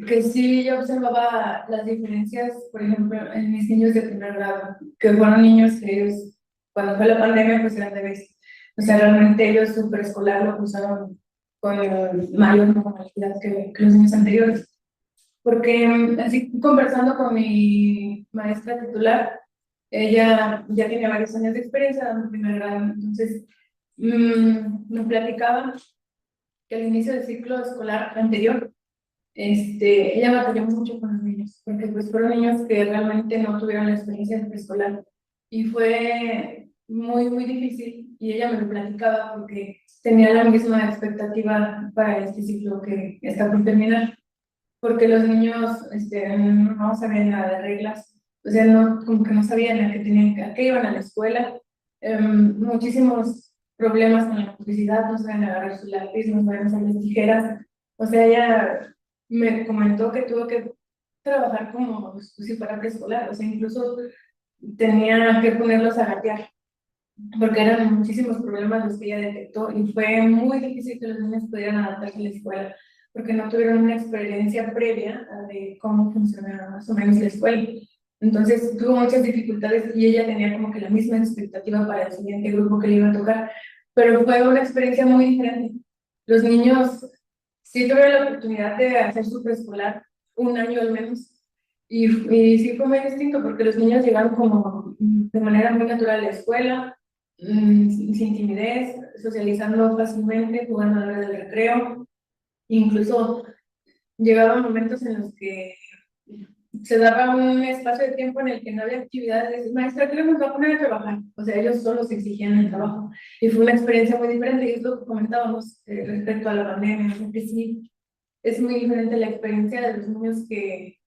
que sí yo observaba las diferencias, por ejemplo, en mis niños de primer grado, que fueron niños que ellos, cuando fue la pandemia, pues eran bebés. O sea, realmente ellos su preescolar lo usaron con mayor normalidad que los niños anteriores. porque así conversando con mi maestra titular, ella ya tiene varios años de experiencia dando primer grado, entonces nos platicaba que al inicio del ciclo escolar anterior, ella batalló mucho con los niños, porque pues fueron niños que realmente no tuvieron la experiencia de preescolar y fue muy, muy difícil y ella me lo platicaba porque tenía la misma expectativa para este ciclo que está por terminar, porque los niños no sabían nada de reglas, o sea, no, como que no sabían a qué tenían, a qué iban a la escuela, muchísimos problemas con la publicidad, no sabían agarrar su lápiz, no sabían usar las tijeras, o sea, ella me comentó que tuvo que trabajar como si fuera preescolar, o sea, incluso tenía que ponerlos a gatear, porque eran muchísimos problemas los que ella detectó y fue muy difícil que los niños pudieran adaptarse a la escuela, porque no tuvieron una experiencia previa de cómo funcionaba más o menos la escuela. Entonces tuvo muchas dificultades y ella tenía como que la misma expectativa para el siguiente grupo que le iba a tocar, pero fue una experiencia muy diferente. Los niños sí tuvieron la oportunidad de hacer su preescolar un año al menos, y sí fue muy distinto porque los niños llegaron como de manera muy natural a la escuela, sin timidez, socializando fácilmente, jugando a la hora del recreo. Incluso llegaban momentos en los que se daba un espacio de tiempo en el que no había actividades. Maestra, ¿qué nos va a poner a trabajar? O sea, ellos solo se exigían el trabajo. Y fue una experiencia muy diferente, y es lo que comentábamos respecto a la pandemia. O sea, que sí, es muy diferente la experiencia de los niños que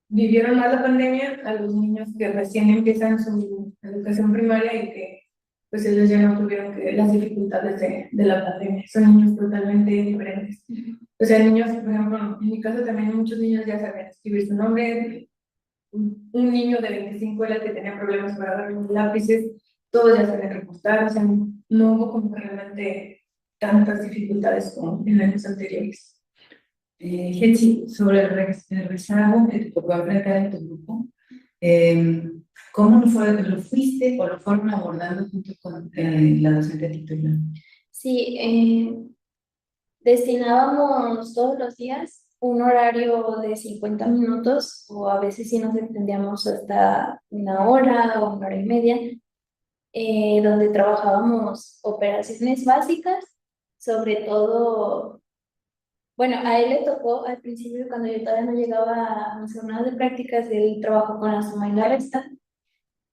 vivieron más la pandemia a los niños que recién empiezan su educación primaria y que pues ellos ya no tuvieron las dificultades de la pandemia. Son niños totalmente diferentes. O sea, niños, por ejemplo, en mi caso también muchos niños ya sabían escribir su nombre. Un niño de 25 era el que tenía problemas para agarrar los lápices, todos ya sabían recortar, o sea, no hubo como que realmente tantas dificultades como en años anteriores. Hetzi, sobre el rezago que te tocó enfrentar en tu grupo, ¿cómo lo fuiste o lo fueron abordando junto con la docente titular? Sí, destinábamos todos los días un horario de 50 minutos o a veces sí nos extendíamos hasta una hora o una hora y media, donde trabajábamos operaciones básicas, sobre todo, bueno, a él le tocó al principio cuando yo todavía no llegaba a mis jornadas de prácticas, él trabajó con la suma y la resta.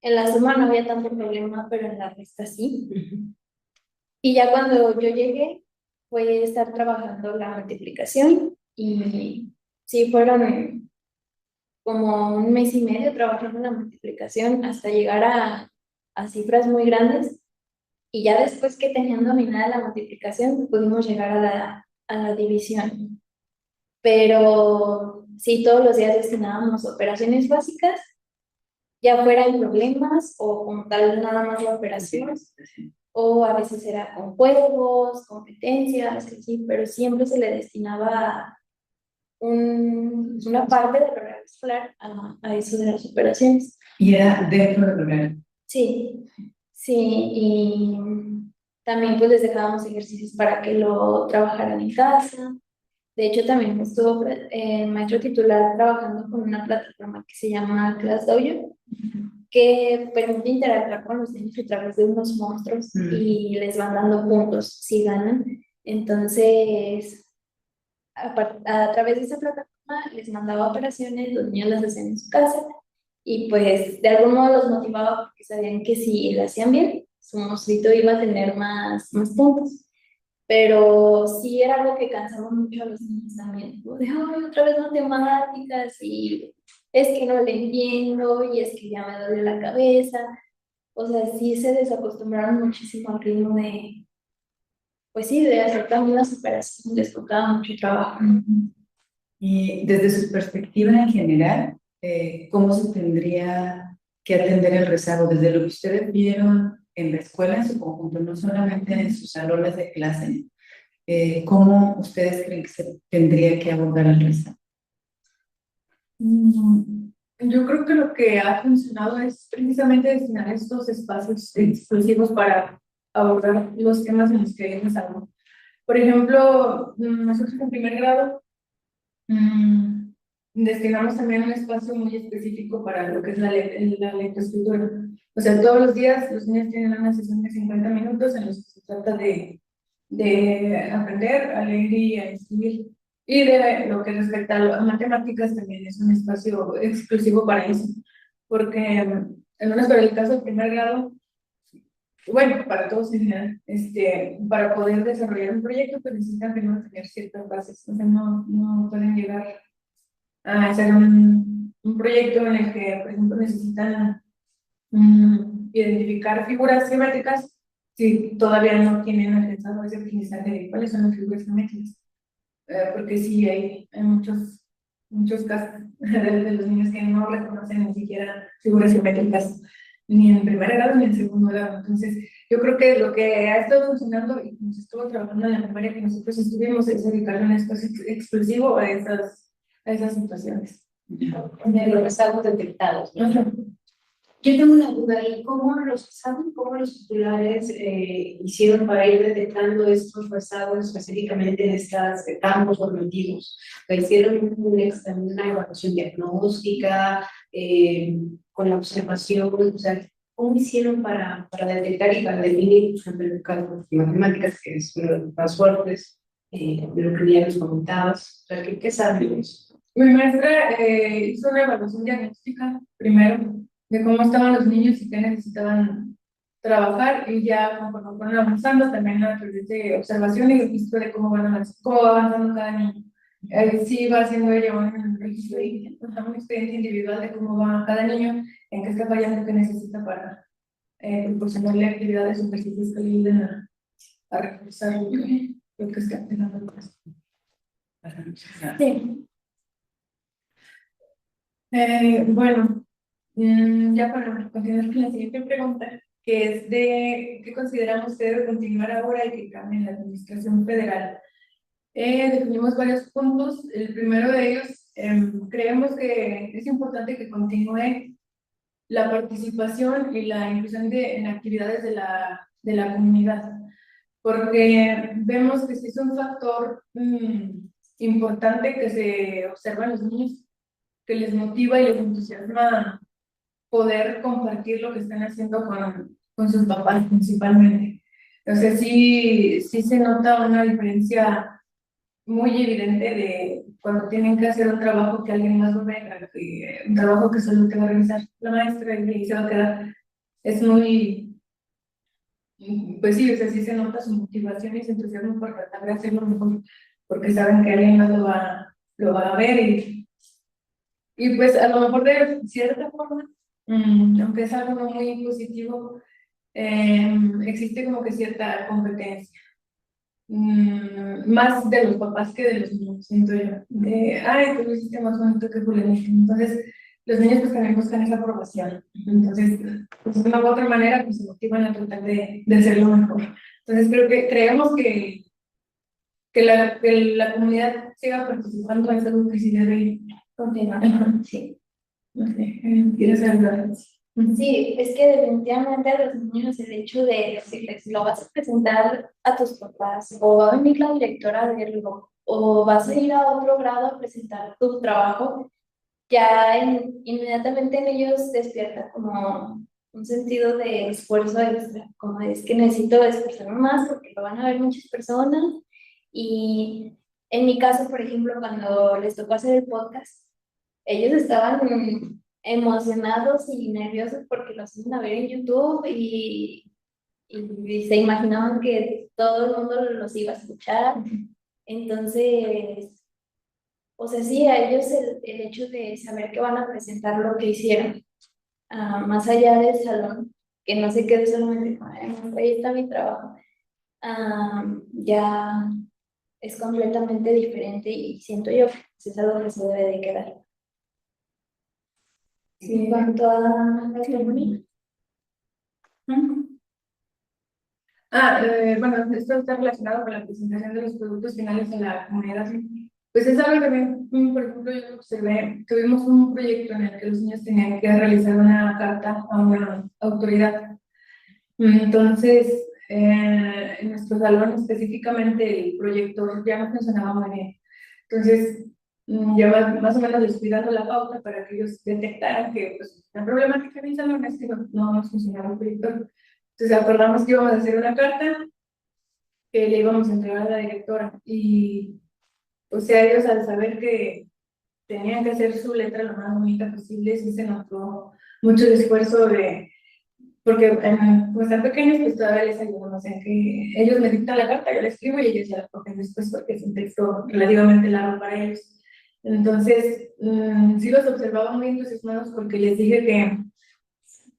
En la suma no había tanto problema, pero en la resta sí. Y ya cuando yo llegué, fue estar trabajando la multiplicación y sí, fueron como un mes y medio trabajando la multiplicación hasta llegar a cifras muy grandes. Y ya después que tenían dominada la multiplicación, pudimos llegar a la división. Pero sí, todos los días destinábamos operaciones básicas, ya fuera en problemas o como tal nada más la operación, o a veces era con juegos, competencias, así, pero siempre se le destinaba una parte del horario escolar a eso de las operaciones. Y era dentro del horario. Sí, sí, y también pues les dejábamos ejercicios para que lo trabajaran en casa. De hecho, también estuvo el maestro titular trabajando con una plataforma que se llama ClassDojo, que permite interactuar con los niños a través de unos monstruos y les van dando puntos si ganan. Entonces, a través de esa plataforma les mandaba operaciones, los niños las hacían en su casa y pues de algún modo los motivaba porque sabían que si lo hacían bien, su monstruito iba a tener más puntos. Pero sí era algo que cansaba mucho a los niños también, como de, ay, otra vez matemáticas, y es que no le entiendo, y es que ya me duele la cabeza. O sea, sí se desacostumbraron muchísimo al ritmo de, pues sí, de hacer también las operaciones, les tocaba mucho trabajo. Y desde su perspectiva en general, ¿cómo se tendría que atender el rezago? Desde lo que ustedes vieron en la escuela en su conjunto, no solamente en sus salones de clase, ¿cómo ustedes creen que se tendría que abordar el rezago? Yo creo que lo que ha funcionado es precisamente destinar estos espacios exclusivos para abordar los temas en los que hemos hablado. Por ejemplo, nosotros en primer grado destinamos también un espacio muy específico para lo que es la lectoescritura. O sea, todos los días los niños tienen una sesión de 50 minutos en los que se trata de aprender a leer y a escribir. Y de lo que respecta a matemáticas, también es un espacio exclusivo para eso, porque al menos para el caso del primer grado, bueno, para todos en general, para poder desarrollar un proyecto, pues necesitan primero tener ciertas bases, o sea, no pueden llegar a hacer un proyecto en el que, por ejemplo, necesitan identificar figuras geométricas si todavía no tienen alcanzado ese aprendizaje de cuáles son las figuras geométricas. Porque sí, hay muchos casos de los niños que no reconocen ni siquiera figuras geométricas, ni en primer grado ni en segundo grado. Entonces, yo creo que lo que ha estado funcionando y nos estuvo trabajando en la primaria que nosotros estuvimos es dedicarle un espacio exclusivo a esas situaciones. De los rezagos detectados, ¿no? Yo tengo una duda ahí, ¿saben cómo los tutelares hicieron para ir detectando estos rezagos específicamente en estos campos formativos? ¿Hicieron una evaluación diagnóstica con la observación? O sea, ¿cómo hicieron para detectar y para definir, por ejemplo, el campo de matemáticas, que es uno de los más fuertes, de lo que ya nos comentabas? O sea, ¿qué saben de eso? Mi maestra hizo una evaluación diagnóstica primero de cómo estaban los niños y qué necesitaban trabajar, y ya conforme fueron avanzando también a través de observación y registro de cómo van avanzando cada niño. Sí va haciendo ella un registro y un expediente individual de cómo va cada niño, en qué está fallando, qué necesita para proporcionarle actividades específicas que le ayuden a reforzar lo que está empezando. Sí. Bueno, ya para continuar con la siguiente pregunta, que es de ¿qué consideran ustedes continuar ahora y que cambie en la administración federal? Definimos varios puntos. El primero de ellos, creemos que es importante que continúe la participación y la inclusión en actividades de la comunidad, porque vemos que sí es un factor importante que se observa en los niños, que les motiva y les entusiasma poder compartir lo que están haciendo con sus papás principalmente. Entonces sí se nota una diferencia muy evidente de cuando tienen que hacer un trabajo que alguien más lo ve, un trabajo que solo te va a revisar la maestra y se va a quedar. Es muy, pues sí, o sea, sí se nota su motivación y su entusiasmo por tratar de hacerlo mejor, porque saben que alguien más lo va a ver y pues a lo mejor de cierta forma, aunque es algo muy positivo, existe como que cierta competencia. Más de los papás que de los niños, siento yo. Ay, tú lo hiciste más bonito que fulanito. Entonces, los niños pues también buscan esa aprobación. Entonces, pues de una u otra manera, pues se motivan a tratar de hacerlo mejor. Entonces, creemos que la comunidad siga participando en algo que sí debe continuar. Sí. No sé, ¿quieres hablar? Sí, es que definitivamente a los niños el hecho de decirles, lo vas a presentar a tus papás, o va a venir la directora a verlo, o vas a ir a otro grado a presentar tu trabajo, ya inmediatamente en ellos despierta como un sentido de esfuerzo extra, como es que necesito esforzarme más porque lo van a ver muchas personas. Y en mi caso, por ejemplo, cuando les tocó hacer el podcast, ellos estaban emocionados y nerviosos porque los iban a ver en YouTube y se imaginaban que todo el mundo los iba a escuchar. Entonces, o sea, sí, a ellos el hecho de saber que van a presentar lo que hicieron, más allá del salón, que no se quede solamente con, "Ay, ahí está mi trabajo", ya es completamente diferente y siento yo que es algo que se debe de quedar. Sí. En cuanto a la economía. Bueno, esto está relacionado con la presentación de los productos finales en la comunidad. Pues es algo que también, por ejemplo, yo observé, tuvimos un proyecto en el que los niños tenían que realizar una carta a una autoridad. Entonces, en nuestro salón específicamente el proyecto ya no funcionaba muy bien. Entonces, ya más o menos descuidando la pauta para que ellos detectaran que pues, la problemática en el salón es que no nos funcionaba el proyector. Entonces acordamos que íbamos a hacer una carta que le íbamos a entregar a la directora y o sea, ellos al saber que tenían que hacer su letra lo más bonita posible, sí se notó mucho el esfuerzo de, porque pues tan pequeños, pues todavía les ayudamos en que ellos me dictan la carta, yo la escribo y ellos ya la cogen después porque es un texto relativamente largo para ellos. Entonces, sí los observaba muy entusiasmados porque les dije que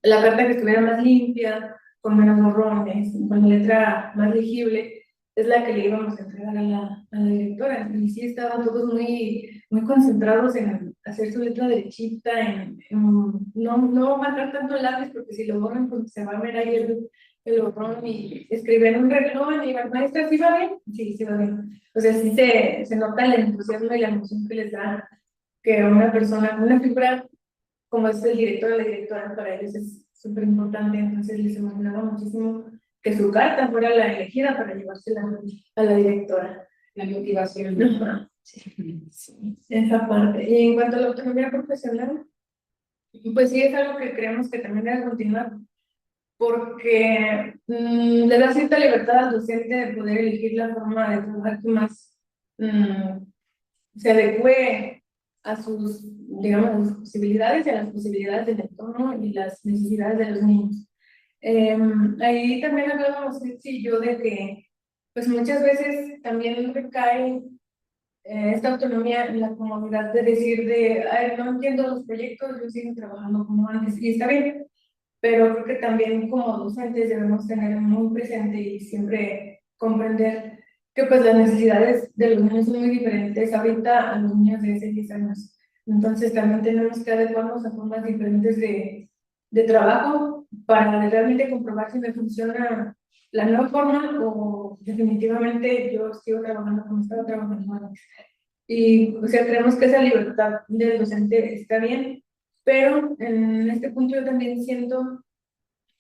la carta que estuviera más limpia, con menos borrones, con la letra más legible, es la que le íbamos a entregar a la directora. Y sí estaban todos muy concentrados en hacer su letra derechita, no marcar tanto lápiz, porque si lo borran, pues se va a ver ahí el borrón y escribir en un renglón y la maestra, ¿sí va bien? Sí, sí va bien. O sea, sí se nota el entusiasmo y la emoción que les da que una persona, una figura como es el director o la directora, para ellos es súper importante, entonces les emocionaba muchísimo que su carta fuera la elegida para llevársela a la directora. La motivación. Ajá. Sí, esa parte. Y en cuanto a la autonomía profesional, pues sí es algo que creemos que también debe continuar, porque le da cierta libertad al docente de poder elegir la forma de trabajar que más se adecue a sus, digamos, a sus posibilidades y a las posibilidades del entorno y las necesidades de los niños. Ahí también hablábamos, sí, yo, de que pues muchas veces también recae esta autonomía en la comodidad de decir de, ay, no entiendo los proyectos, yo sigo trabajando como antes, y está bien, pero creo que también como docentes debemos tener muy presente y siempre comprender que pues las necesidades de los niños son muy diferentes ahorita a los niños de 6 10 años. Entonces también tenemos que adecuarnos a formas diferentes de trabajo para realmente comprobar si me funciona la nueva forma o definitivamente yo sigo trabajando como estaba trabajando antes. Y o sea, creemos que esa libertad del docente está bien, pero en este punto yo también siento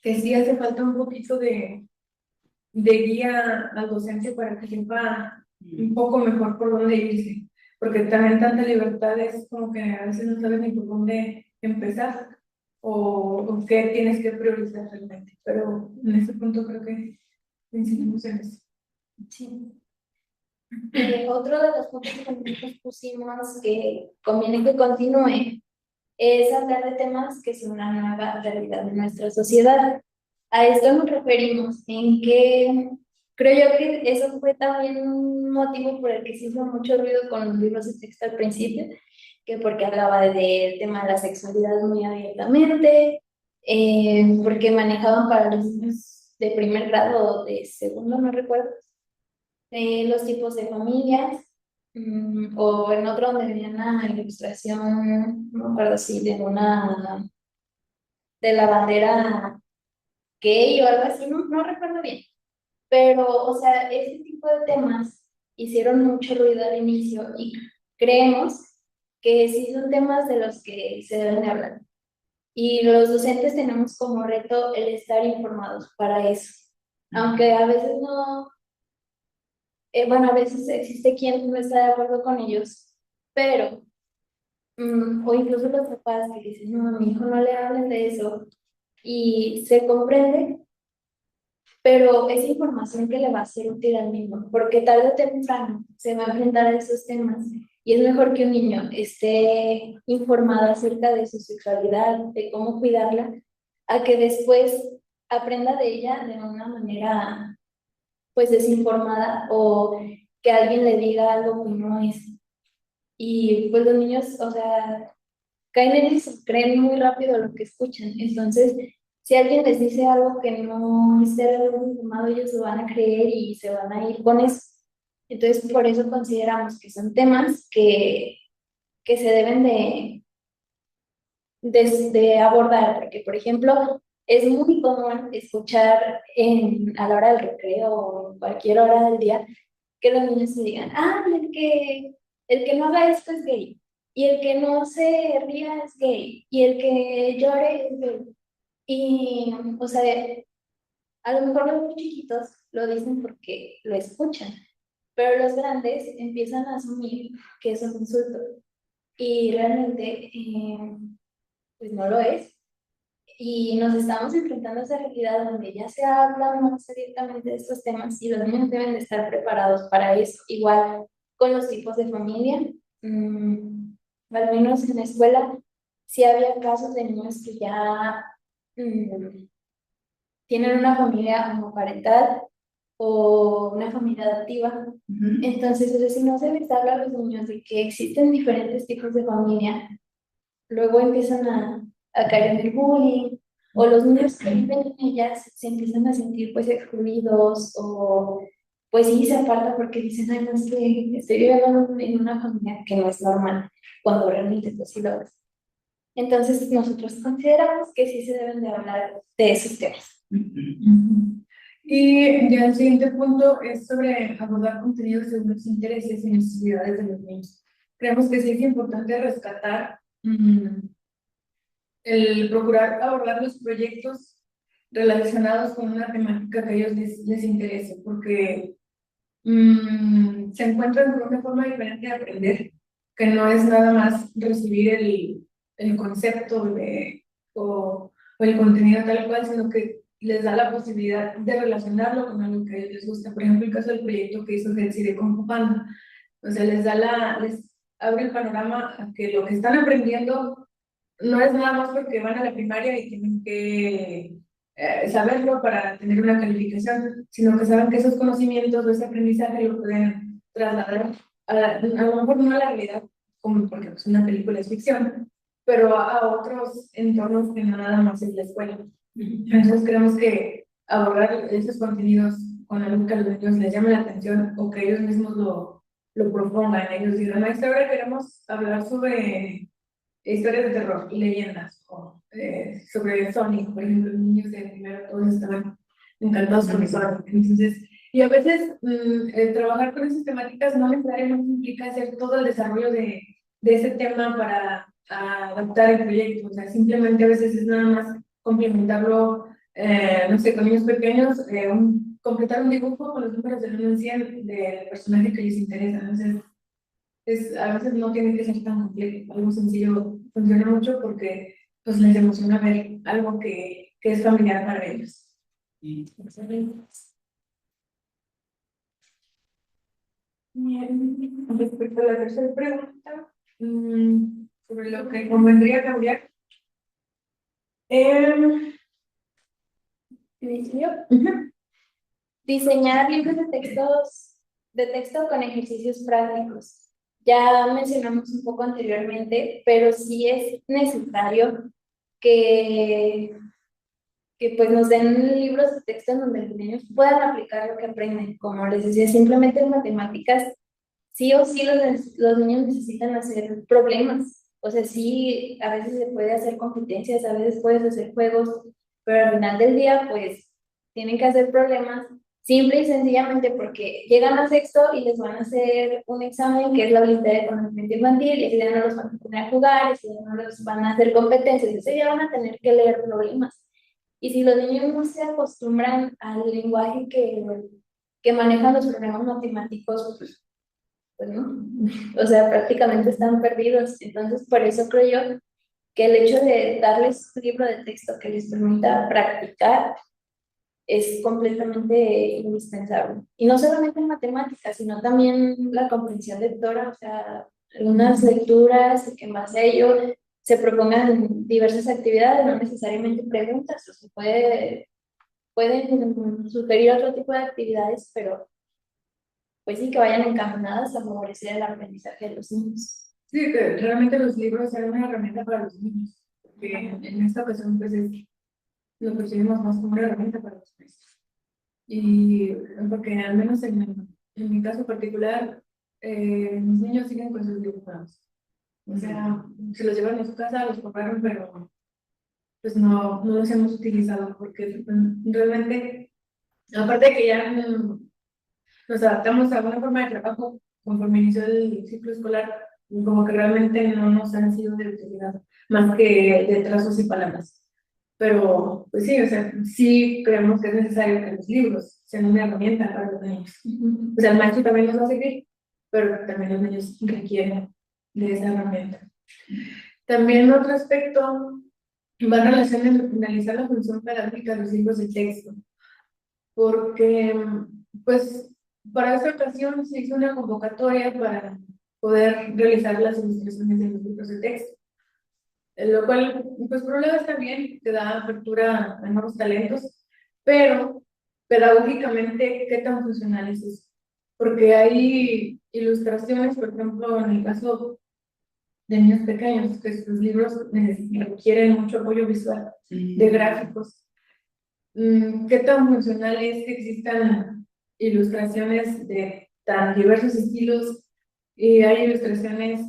que sí hace falta un poquito de guía al docente para que sepa un poco mejor por dónde irse, porque también tanta libertad es como que a veces no sabes ni por dónde empezar o qué tienes que priorizar realmente, pero en este punto creo que incidimos en eso. Sí. Otro de los puntos que nosotros pusimos que conviene que continúe es hablar de temas que son una nueva realidad de nuestra sociedad. A esto nos referimos en que creo yo que eso fue también un motivo por el que se hizo mucho ruido con los libros de texto al principio, que porque hablaba del tema de la sexualidad muy abiertamente, porque manejaban para los niños de primer grado o de segundo, no recuerdo, los tipos de familias, o en otro donde venía una ilustración, no me acuerdo si de la bandera gay o algo así, no recuerdo bien. Pero, o sea, ese tipo de temas hicieron mucho ruido al inicio y creemos que sí son temas de los que se deben de hablar. Y los docentes tenemos como reto el estar informados para eso. Aunque a veces no, bueno, a veces existe quien no está de acuerdo con ellos, pero, o incluso los papás que dicen, no, a mi hijo no le hablen de eso, y se comprende, pero es información que le va a ser útil al niño, porque tarde o temprano se va a enfrentar a esos temas, y es mejor que un niño esté informado acerca de su sexualidad, de cómo cuidarla, a que después aprenda de ella de una manera, pues, desinformada, o que alguien le diga algo que no es. Y pues los niños, o sea, caen en eso, creen muy rápido lo que escuchan. Entonces, si alguien les dice algo que no esté algo informado, ellos lo van a creer y se van a ir con eso. Entonces, por eso consideramos que son temas que se deben de abordar, porque, por ejemplo, es muy común escuchar a la hora del recreo o en cualquier hora del día que los niños se digan, ah, el que no haga esto es gay, y el que no se ría es gay, y el que llore es gay. Y, o sea, a lo mejor los muy chiquitos lo dicen porque lo escuchan, pero los grandes empiezan a asumir que es un insulto y realmente pues no lo es. Y nos estamos enfrentando a esa realidad donde ya se habla más abiertamente de estos temas y los niños deben de estar preparados para eso. Igual con los tipos de familia, al menos en la escuela, sí había casos de niños que ya tienen una familia homoparental o una familia adoptiva. Entonces, o sea, si no se les habla a los niños de que existen diferentes tipos de familia, luego empiezan a caer en el bullying, o los niños que viven en ellas se empiezan a sentir pues excluidos, o pues sí se apartan porque dicen, ay, no, es que estoy viviendo en una familia que no es normal, cuando realmente pues sí lo es. Entonces, nosotros consideramos que sí se deben de hablar de esos temas. Y ya el siguiente punto es sobre abordar contenidos según los intereses y necesidades de los niños. Creemos que sí es importante rescatar el procurar abordar los proyectos relacionados con una temática que a ellos les interese, porque se encuentran con una forma diferente de aprender, que no es nada más recibir el concepto o el contenido tal cual, sino que les da la posibilidad de relacionarlo con algo que a ellos les gusta. Por ejemplo, el caso del proyecto que hizo Getsi de Kung Fu Panda. O sea, les abre el panorama a que lo que están aprendiendo no es nada más porque van a la primaria y tienen que saberlo para tener una calificación, sino que saben que esos conocimientos o ese aprendizaje lo pueden trasladar a lo mejor no a la realidad, como porque es una película de ficción, pero a otros entornos que no nada más es la escuela. Entonces creemos que abordar esos contenidos con algo que a los niños les llame la atención o que ellos mismos lo propongan, ellos digan, maestra, ahora queremos hablar sobre historias de terror y leyendas, o sobre Sonic, por ejemplo, los niños de primero todos estaban encantados con Sonic. Entonces, y a veces trabajar con esas temáticas no necesariamente implica hacer todo el desarrollo de ese tema para adaptar el proyecto, o sea, simplemente a veces es nada más complementarlo, no sé, con niños pequeños, completar un dibujo con los números del 1 al 100 del personaje que les interesa. Entonces, a veces no tiene que ser tan complejo, algo sencillo funciona mucho porque pues les emociona ver algo que es familiar para ellos. Bien. Respecto a la tercera pregunta, sobre lo que convendría cambiar. Diseñar libros de texto con ejercicios prácticos. Ya mencionamos un poco anteriormente, pero sí es necesario que pues nos den libros de texto en donde los niños puedan aplicar lo que aprenden. Como les decía, simplemente en matemáticas, sí o sí los niños necesitan hacer problemas. O sea, sí, a veces se puede hacer competencias, a veces puedes hacer juegos, pero al final del día, pues, tienen que hacer problemas simple y sencillamente porque llegan a sexto y les van a hacer un examen que es la habilidad de conocimiento infantil, y si ya no los van a poner a jugar, y si ya no los van a hacer competencias, ese ya van a tener que leer problemas. Y si los niños no se acostumbran al lenguaje que manejan los problemas matemáticos, pues no, o sea, prácticamente están perdidos. Entonces, por eso creo yo que el hecho de darles un libro de texto que les permita practicar es completamente indispensable. Y no solamente en matemáticas, sino también la comprensión lectora, o sea, algunas lecturas que en base a ello se propongan diversas actividades, no necesariamente preguntas, o se pueden sugerir otro tipo de actividades, pero pues sí que vayan encaminadas a favorecer el aprendizaje de los niños. Sí, que realmente los libros son una herramienta para los niños, porque en esta ocasión pues lo percibimos más como una herramienta para los niños. Y porque al menos en mi caso particular, mis niños siguen con sus dibujos. O sea, se los llevan a su casa, los compraron, pero pues no los hemos utilizado porque realmente, aparte de que ya nos adaptamos a una forma de trabajo conforme inició el ciclo escolar, como que realmente no nos han sido de utilidad, más que de trazos y palabras. Pero, pues sí, o sea, sí creemos que es necesario que los libros sean una herramienta para los niños. O sea, el maestro también los va a seguir, pero también los niños requieren de esa herramienta. También otro aspecto va en relación a finalizar la función pedagógica de los libros de texto, porque pues para esta ocasión se hizo una convocatoria para poder realizar las ilustraciones de los libros de texto, lo cual pues por un lado está bien, te da apertura a nuevos talentos, pero pedagógicamente, ¿qué tan funcional es eso? Porque hay ilustraciones, por ejemplo, en el caso de niños pequeños, que sus libros requieren mucho apoyo visual, de gráficos. ¿Qué tan funcional es que existan ilustraciones de tan diversos estilos y hay ilustraciones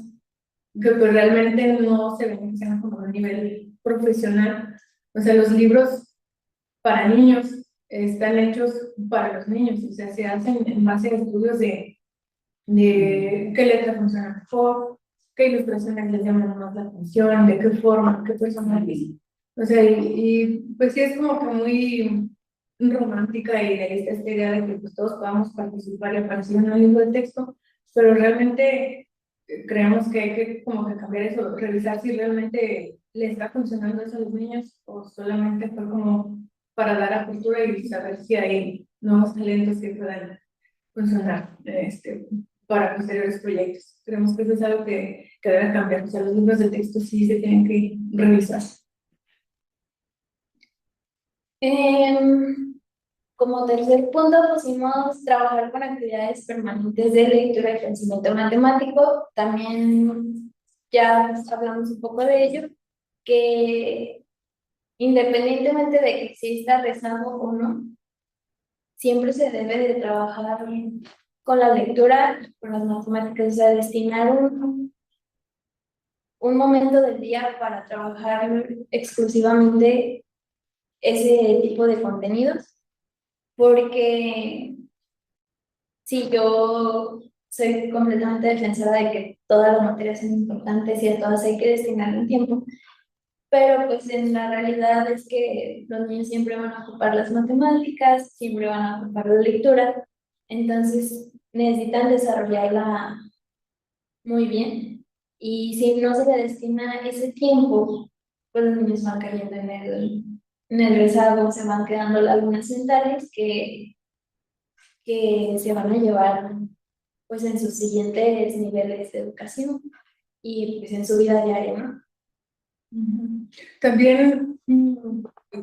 que pues, realmente no se benefician como a nivel profesional? O sea, los libros para niños están hechos para los niños, o sea, se hacen en base a estudios de qué letra funciona mejor, qué ilustraciones les llaman más la atención, de qué forma, qué personajes. O sea, pues sí es como que muy romántica e idealista esta idea de que pues, todos podamos participar y aparecer en un libro de texto, pero realmente creemos que hay que como que cambiar eso, revisar si realmente le está funcionando eso a los niños o solamente fue como para dar apertura y saber si hay nuevos talentos que puedan funcionar para posteriores proyectos. Creemos que eso es algo que debe cambiar. O sea, los libros de texto sí se tienen que revisar. Como tercer punto pusimos trabajar con actividades permanentes de lectura y pensamiento matemático. También ya hablamos un poco de ello, que independientemente de que exista rezago o no, siempre se debe de trabajar con la lectura, con las matemáticas, o sea, destinar un momento del día para trabajar exclusivamente ese tipo de contenidos, porque sí, yo soy completamente defensora de que todas las materias son importantes y a todas hay que destinar un tiempo, pero pues en la realidad es que los niños siempre van a ocupar las matemáticas, siempre van a ocupar la lectura, entonces necesitan desarrollarla muy bien. Y si no se le destina ese tiempo, pues los niños van cayendo en el rezago, se van quedando lagunas mentales que se van a llevar pues en sus siguientes niveles de educación y pues en su vida diaria, ¿no? También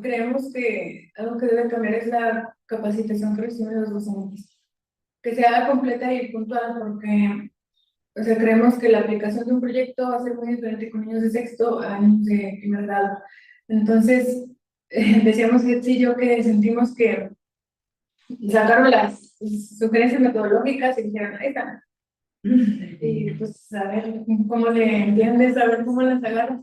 creemos que algo que debe cambiar es la capacitación que reciben los docentes, que sea completa y puntual, porque o sea, creemos que la aplicación de un proyecto va a ser muy diferente con niños de sexto a niños de primer grado. Entonces, decíamos que sí, yo que sentimos que sacaron las sugerencias metodológicas y dijeron, ahí están. Y pues a ver cómo le entiendes, a ver cómo las agarras.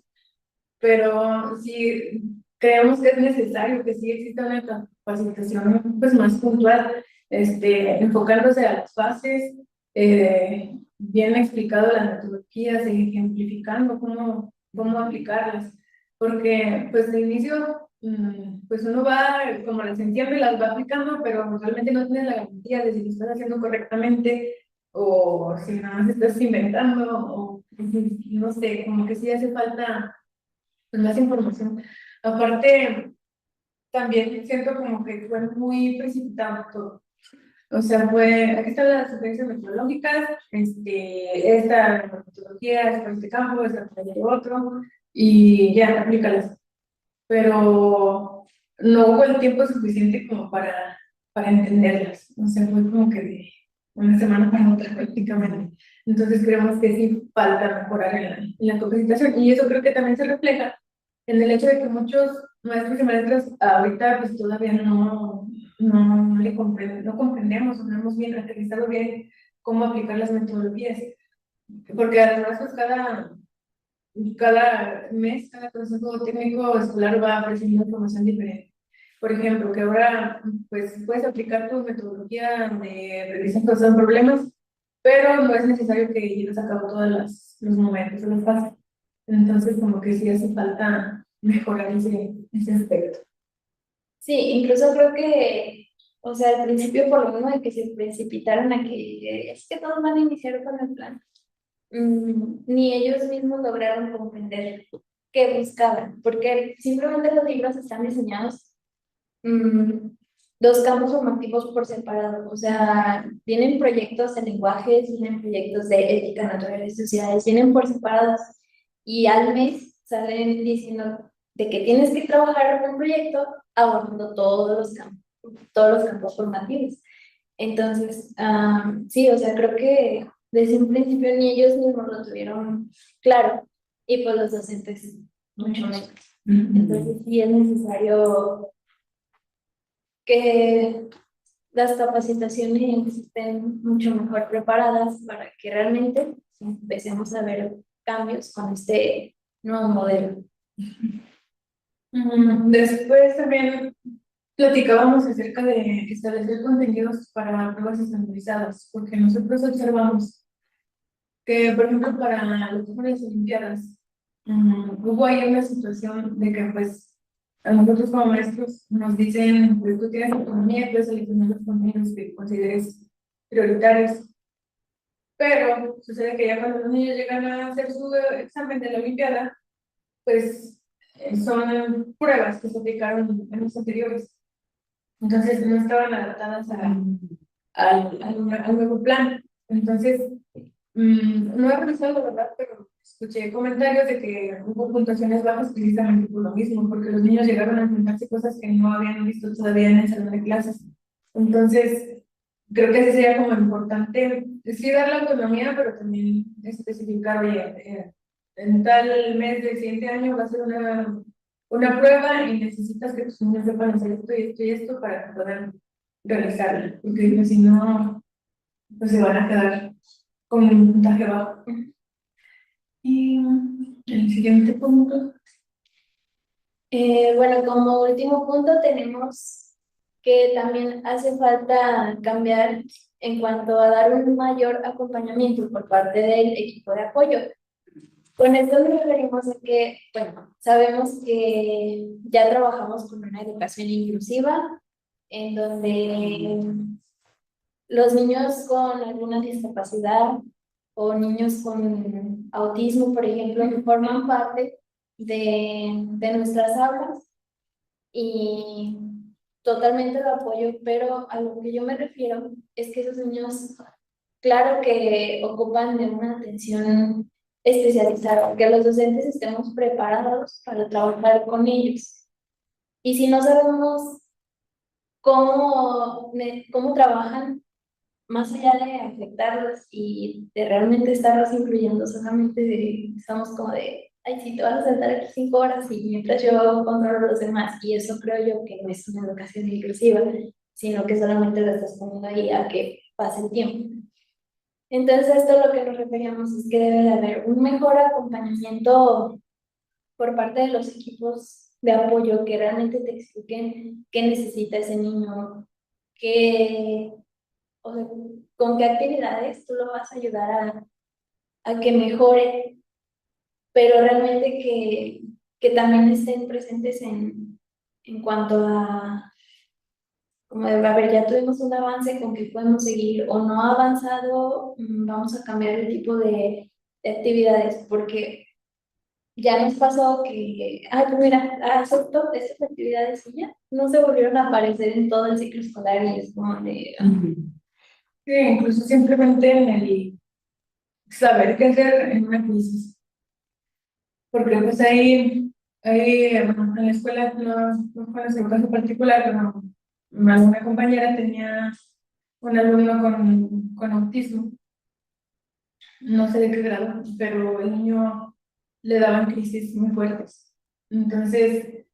Pero sí creemos que es necesario que sí exista una capacitación pues más puntual, enfocándose a las fases, bien explicado las metodologías, ejemplificando cómo aplicarlas, porque pues de inicio pues uno va, como las entiende, las va aplicando, pero realmente no tienes la garantía de si lo estás haciendo correctamente o si nada más estás inventando o no sé, como que sí hace falta pues, más información. Aparte, también siento como que fue muy precipitado todo. O sea, aquí están las sugerencias metodológicas, esta metodología es para este campo, esta para este otro, y ya, aplícalas. Pero no hubo el tiempo suficiente como para entenderlas. O sea, fue como que de una semana para otra prácticamente. Entonces creemos que sí falta mejorar en la capacitación, y eso creo que también se refleja en el hecho de que muchos maestros y maestras ahorita pues todavía no no comprendemos o no hemos bien aterrizado bien cómo aplicar las metodologías, porque además pues cada mes, cada consejo técnico escolar va ofreciendo información diferente. Por ejemplo, que ahora pues puedes aplicar tu metodología de revisión cuando son problemas, pero no es necesario que lleves a cabo todos los momentos, los pasos. Entonces, como que sí hace falta mejorar ese aspecto. Sí, incluso creo que O sea, al principio por lo menos de que se precipitaron a que es que todos van a iniciar con el plan, ni ellos mismos lograron comprender qué buscaban, porque simplemente los libros están diseñados mm, dos campos formativos por separado. O sea, vienen proyectos de lenguajes, vienen proyectos de ética, naturales y sociedades, vienen por separados y al mes salen diciendo de que tienes que trabajar en un proyecto abordando todos los campos formativos. Entonces, sí, o sea, creo que desde un principio ni ellos mismos lo tuvieron claro y pues los docentes mucho menos. Entonces, sí es necesario que las capacitaciones estén mucho mejor preparadas para que realmente empecemos a ver cambios con este nuevo modelo. Después también platicábamos acerca de establecer contenidos para pruebas estandarizadas, porque nosotros observamos que, por ejemplo, para lo que fueron las Olimpiadas, hubo ahí una situación de que, pues, a nosotros como maestros nos dicen, pues tú tienes autonomía, puedes seleccionar los contenidos que consideres prioritarios, pero sucede que ya cuando los niños llegan a hacer su examen de la Olimpiada, pues son pruebas que se aplicaron en los anteriores. Entonces no estaban adaptadas al nuevo plan. Entonces, no he revisado, ¿verdad? Pero escuché comentarios de que hubo puntuaciones bajas precisamente por lo mismo, porque los niños llegaron a enfrentarse cosas que no habían visto todavía en el salón de clases. Entonces, creo que ese sería como importante, sí dar la autonomía, pero también especificar, oye, en tal mes del siguiente año va a ser una prueba y necesitas que tus niños sepan hacer esto y esto y esto para que puedan realizarla, porque pues, si no, pues se van a quedar con un puntaje bajo. Y el siguiente punto. Bueno, como último punto tenemos que también hace falta cambiar en cuanto a dar un mayor acompañamiento por parte del equipo de apoyo. Con esto nos referimos a que, bueno, sabemos que ya trabajamos con una educación inclusiva, en donde los niños con alguna discapacidad o niños con autismo, por ejemplo, forman parte de nuestras aulas y totalmente lo apoyo, pero a lo que yo me refiero es que esos niños, claro que ocupan de una atención especializada, que los docentes estemos preparados para trabajar con ellos. Y si no sabemos cómo trabajan, más allá de afectarlos y de realmente estarlos incluyendo, solamente estamos como de, ay, sí, te vas a sentar aquí 5 horas y mientras yo controlo a los demás. Y eso creo yo que no es una educación inclusiva, sino que solamente lo estás poniendo ahí a que pase el tiempo. Entonces, esto a lo que nos referíamos es que debe de haber un mejor acompañamiento por parte de los equipos de apoyo que realmente te expliquen qué necesita ese niño, qué, o sea, con qué actividades tú lo vas a ayudar a que mejore, pero realmente que también estén presentes en cuanto a, como de, a ver, ya tuvimos un avance con que podemos seguir o no ha avanzado, vamos a cambiar el tipo de actividades, porque ya nos pasó que, ay, pues mira, acepto estas actividades y ya no se volvieron a aparecer en todo el ciclo escolar y es como de... Sí, incluso simplemente en el saber qué hacer en una crisis. Porque pues bueno, en la escuela no fue en su caso particular, pero alguna compañera tenía un alumno con autismo, no sé de qué grado, pero el niño le daban crisis muy fuertes. Entonces,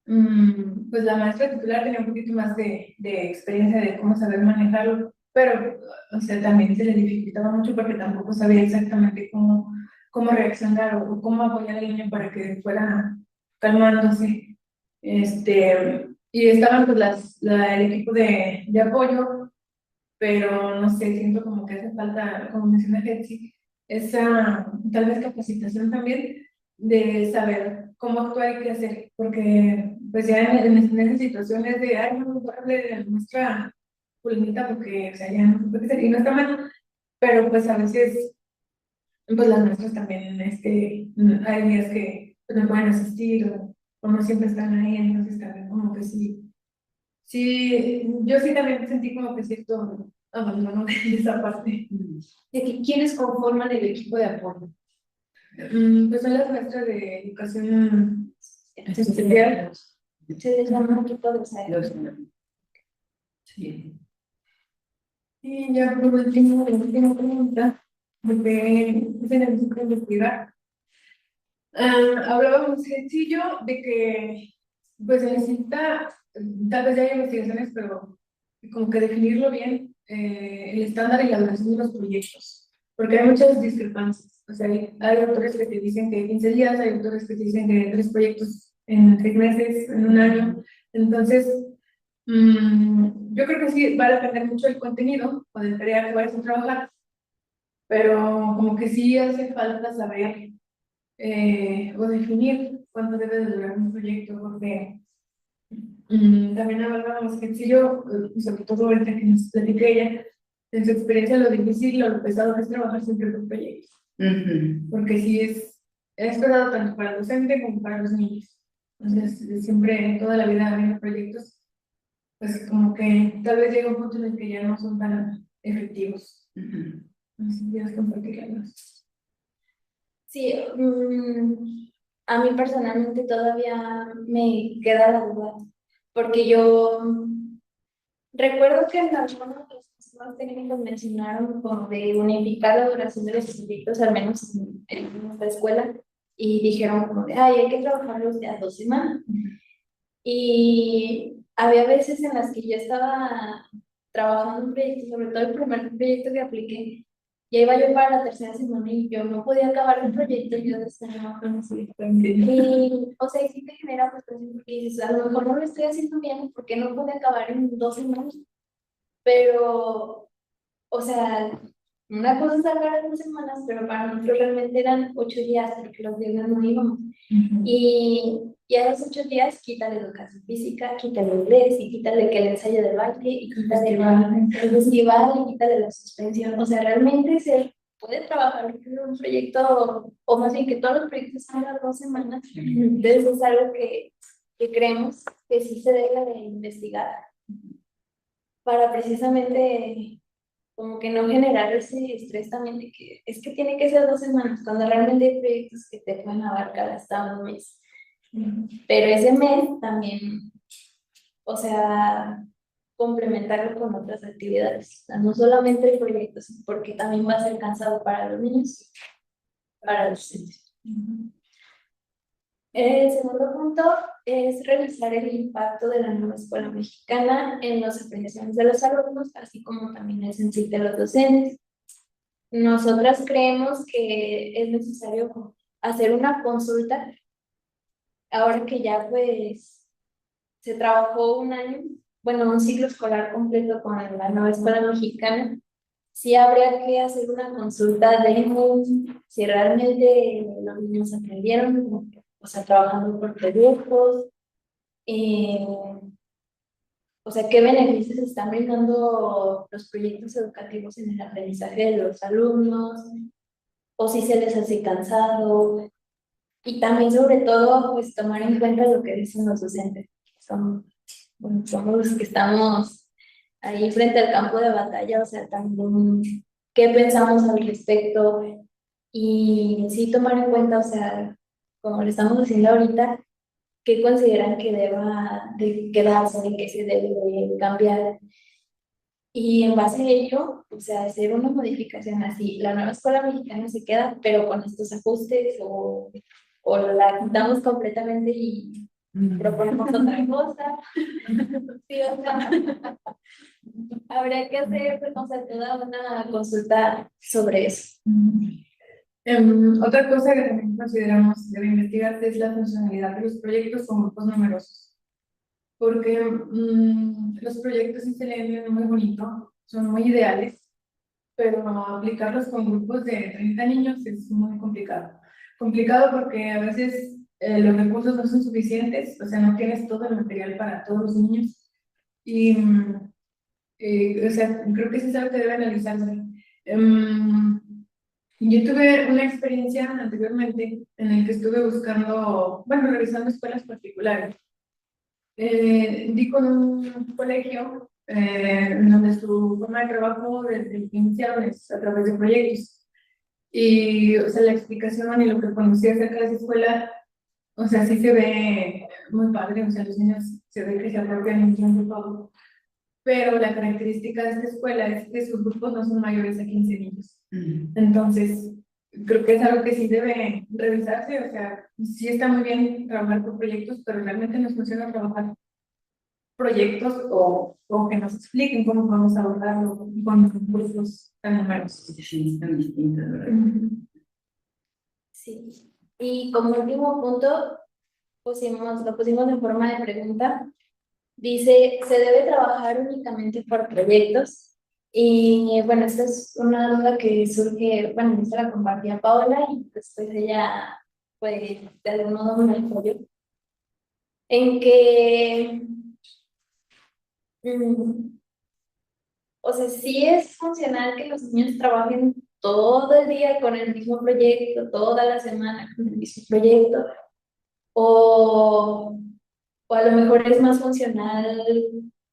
pues la maestra titular tenía un poquito más de experiencia de cómo saber manejarlo, pero, o sea, también se le dificultaba mucho porque tampoco sabía exactamente cómo reaccionar o cómo apoyar al niño para que fuera calmándose. Y estaban pues el equipo de apoyo, pero no sé, siento como que hace falta, como menciona Hetzi, esa tal vez capacitación también de saber cómo actuar y qué hacer, porque pues ya en esas situaciones de, ay, no nos hable de nuestra fulanita porque, o sea, ya no se puede hacer, y no está mal, pero pues a veces, pues las nuestras también, hay días que pues, no pueden asistir o no siempre están ahí, entonces también como que sí, yo sí también sentí como que cierto abandono de esa parte. ¿De quiénes conforman el equipo de apoyo? Pues son las maestras de educación especial. Se les llama un equipo de Los- Sí. Y ya por último, la última pregunta, porque se necesita investigar. Hablábamos sencillo de que pues se necesita, tal vez ya hay investigaciones, pero como que definirlo bien, el estándar y la duración de los proyectos, porque hay muchas discrepancias. O sea, hay autores que te dicen que 15 días, hay autores que te dicen que 3 proyectos en 6 meses, en un año. Entonces, yo creo que sí va a depender mucho del contenido o del tarea que vayas a trabajar, pero como que sí hace falta saber o definir cuánto debe de durar un proyecto, porque también hablábamos que sí yo, sobre todo ahorita que nos platique ella, en su experiencia lo difícil o lo pesado que es trabajar siempre con proyectos, porque sí es pesado tanto para el docente como para los niños. Entonces, siempre, toda la vida habiendo proyectos, pues como que tal vez llega un punto en el que ya no son tan efectivos. Entonces, tienes que compartirlos. Sí, a mí personalmente todavía me queda la duda, porque yo recuerdo que en algunos de los sistemas técnicos mencionaron como de unificar la duración de los proyectos, al menos en nuestra escuela, y dijeron como de, ay, hay que trabajarlos de a 2 semanas. Y había veces en las que yo estaba trabajando un proyecto, sobre todo el primer proyecto que apliqué, ya iba yo para la tercera semana y yo no podía acabar el proyecto, yo decía, no sé. Y, o sea, sí te genera frustración porque dices, a lo mejor no lo estoy haciendo bien, porque no pude acabar en 2 semanas, pero, o sea, una cosa es acabar en 2 semanas, pero para nosotros realmente eran 8 días, porque los viernes no íbamos. Y a los 8 días, quítale educación física, quítale inglés, y quítale que el ensayo de baile, y quítale el festival, y quítale la suspensión. O sea, realmente se puede trabajar en un proyecto, o más bien que todos los proyectos salgan 2 semanas. Entonces es algo que creemos que sí se debe de investigar para precisamente como que no generar ese estrés también de que es que tiene que ser 2 semanas, cuando realmente hay proyectos que te pueden abarcar hasta un mes. Pero ese mes también, o sea, complementarlo con otras actividades, o sea, no solamente proyectos, porque también va a ser cansado para los niños, para los docentes. El segundo punto es revisar el impacto de la nueva escuela mexicana en las aprendizajes de los alumnos, así como también el sentir de los docentes. Nosotras creemos que es necesario hacer una consulta, ahora que ya pues se trabajó un año, bueno, un ciclo escolar completo con la nueva escuela mexicana. Sí habría que hacer una consulta de si realmente los niños aprendieron, o sea, trabajando por proyectos, o sea, qué beneficios están brindando los proyectos educativos en el aprendizaje de los alumnos, o si se les hace cansado, y también sobre todo, pues tomar en cuenta lo que dicen los docentes, que son, bueno, somos los que estamos ahí frente al campo de batalla, o sea, también qué pensamos al respecto, y sí tomar en cuenta, o sea, como lo estamos haciendo ahorita, qué consideran que deba de quedarse, qué se debe de cambiar. Y en base a ello, o sea, hacer una modificación así, la nueva escuela mexicana se queda, pero con estos ajustes, o la quitamos completamente y proponemos otra cosa. Sí, o sea, habría que hacer, o sea, toda una consulta sobre eso. Otra cosa que también consideramos debe investigarse es la funcionalidad de los proyectos con grupos numerosos, porque los proyectos sí se leen muy bonito, son muy ideales, pero aplicarlos con grupos de 30 niños es muy complicado. complicado porque a veces los recursos no son suficientes, o sea, no tienes todo el material para todos los niños. Y, o sea, creo que eso es algo que debe analizarse. Yo tuve una experiencia anteriormente en la que estuve buscando, bueno, revisando escuelas particulares. Di con un colegio donde su forma de trabajo desde el que iniciaron es a través de proyectos. Y, o sea, la explicación y lo que conocí acerca de esa escuela, o sea, sí se ve muy padre, o sea, los niños se ve que se apropian y entienden todo. Pero la característica de esta escuela es que sus grupos no son mayores a 15 niños. Entonces, creo que es algo que sí debe revisarse, o sea, sí está muy bien trabajar con proyectos, pero realmente nos funciona trabajar proyectos o que nos expliquen cómo vamos a abordarlo con recursos tan numerosos. Sí, están distintas, ¿verdad? Sí. Y como último punto, lo pusimos en forma de pregunta. Dice, ¿se debe trabajar únicamente por proyectos? Y bueno, esta es una duda que surge, bueno, yo se la compartí a Paola y después ella, pues, de algún modo me apoyó. En que, o sea, sí es funcional que los niños trabajen todo el día con el mismo proyecto, toda la semana con el mismo proyecto, o o a lo mejor es más funcional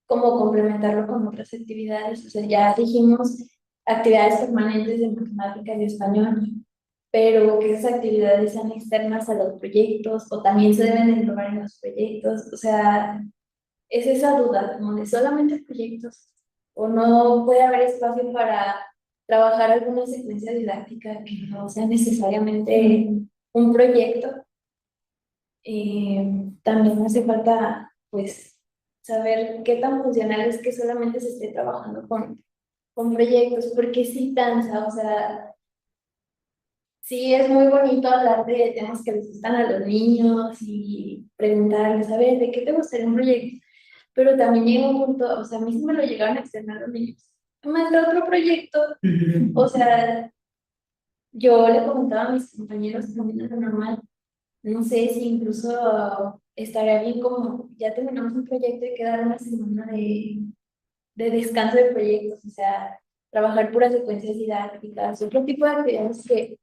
como complementarlo con otras actividades. O sea, ya dijimos actividades permanentes de matemáticas y español, pero que esas actividades sean externas a los proyectos o también se deben englobar en los proyectos. O sea, es esa duda, como de solamente proyectos o no puede haber espacio para trabajar alguna secuencia didáctica que no sea necesariamente un proyecto. También hace falta, pues, saber qué tan funcional es que solamente se esté trabajando con proyectos, porque sí cansa, o sea, sí es muy bonito hablar de temas que les gustan a los niños y preguntarles, a ver, ¿de qué te gustaría un proyecto? Pero también llega un punto, o sea, a mí sí me lo llegaron a externar los niños. Manda otro proyecto, o sea, yo le comentaba a mis compañeros que también es lo normal. No sé si incluso estaría bien como ya terminamos un proyecto y quedar una semana de descanso de proyectos, o sea, trabajar puras secuencias didácticas, otro tipo de actividades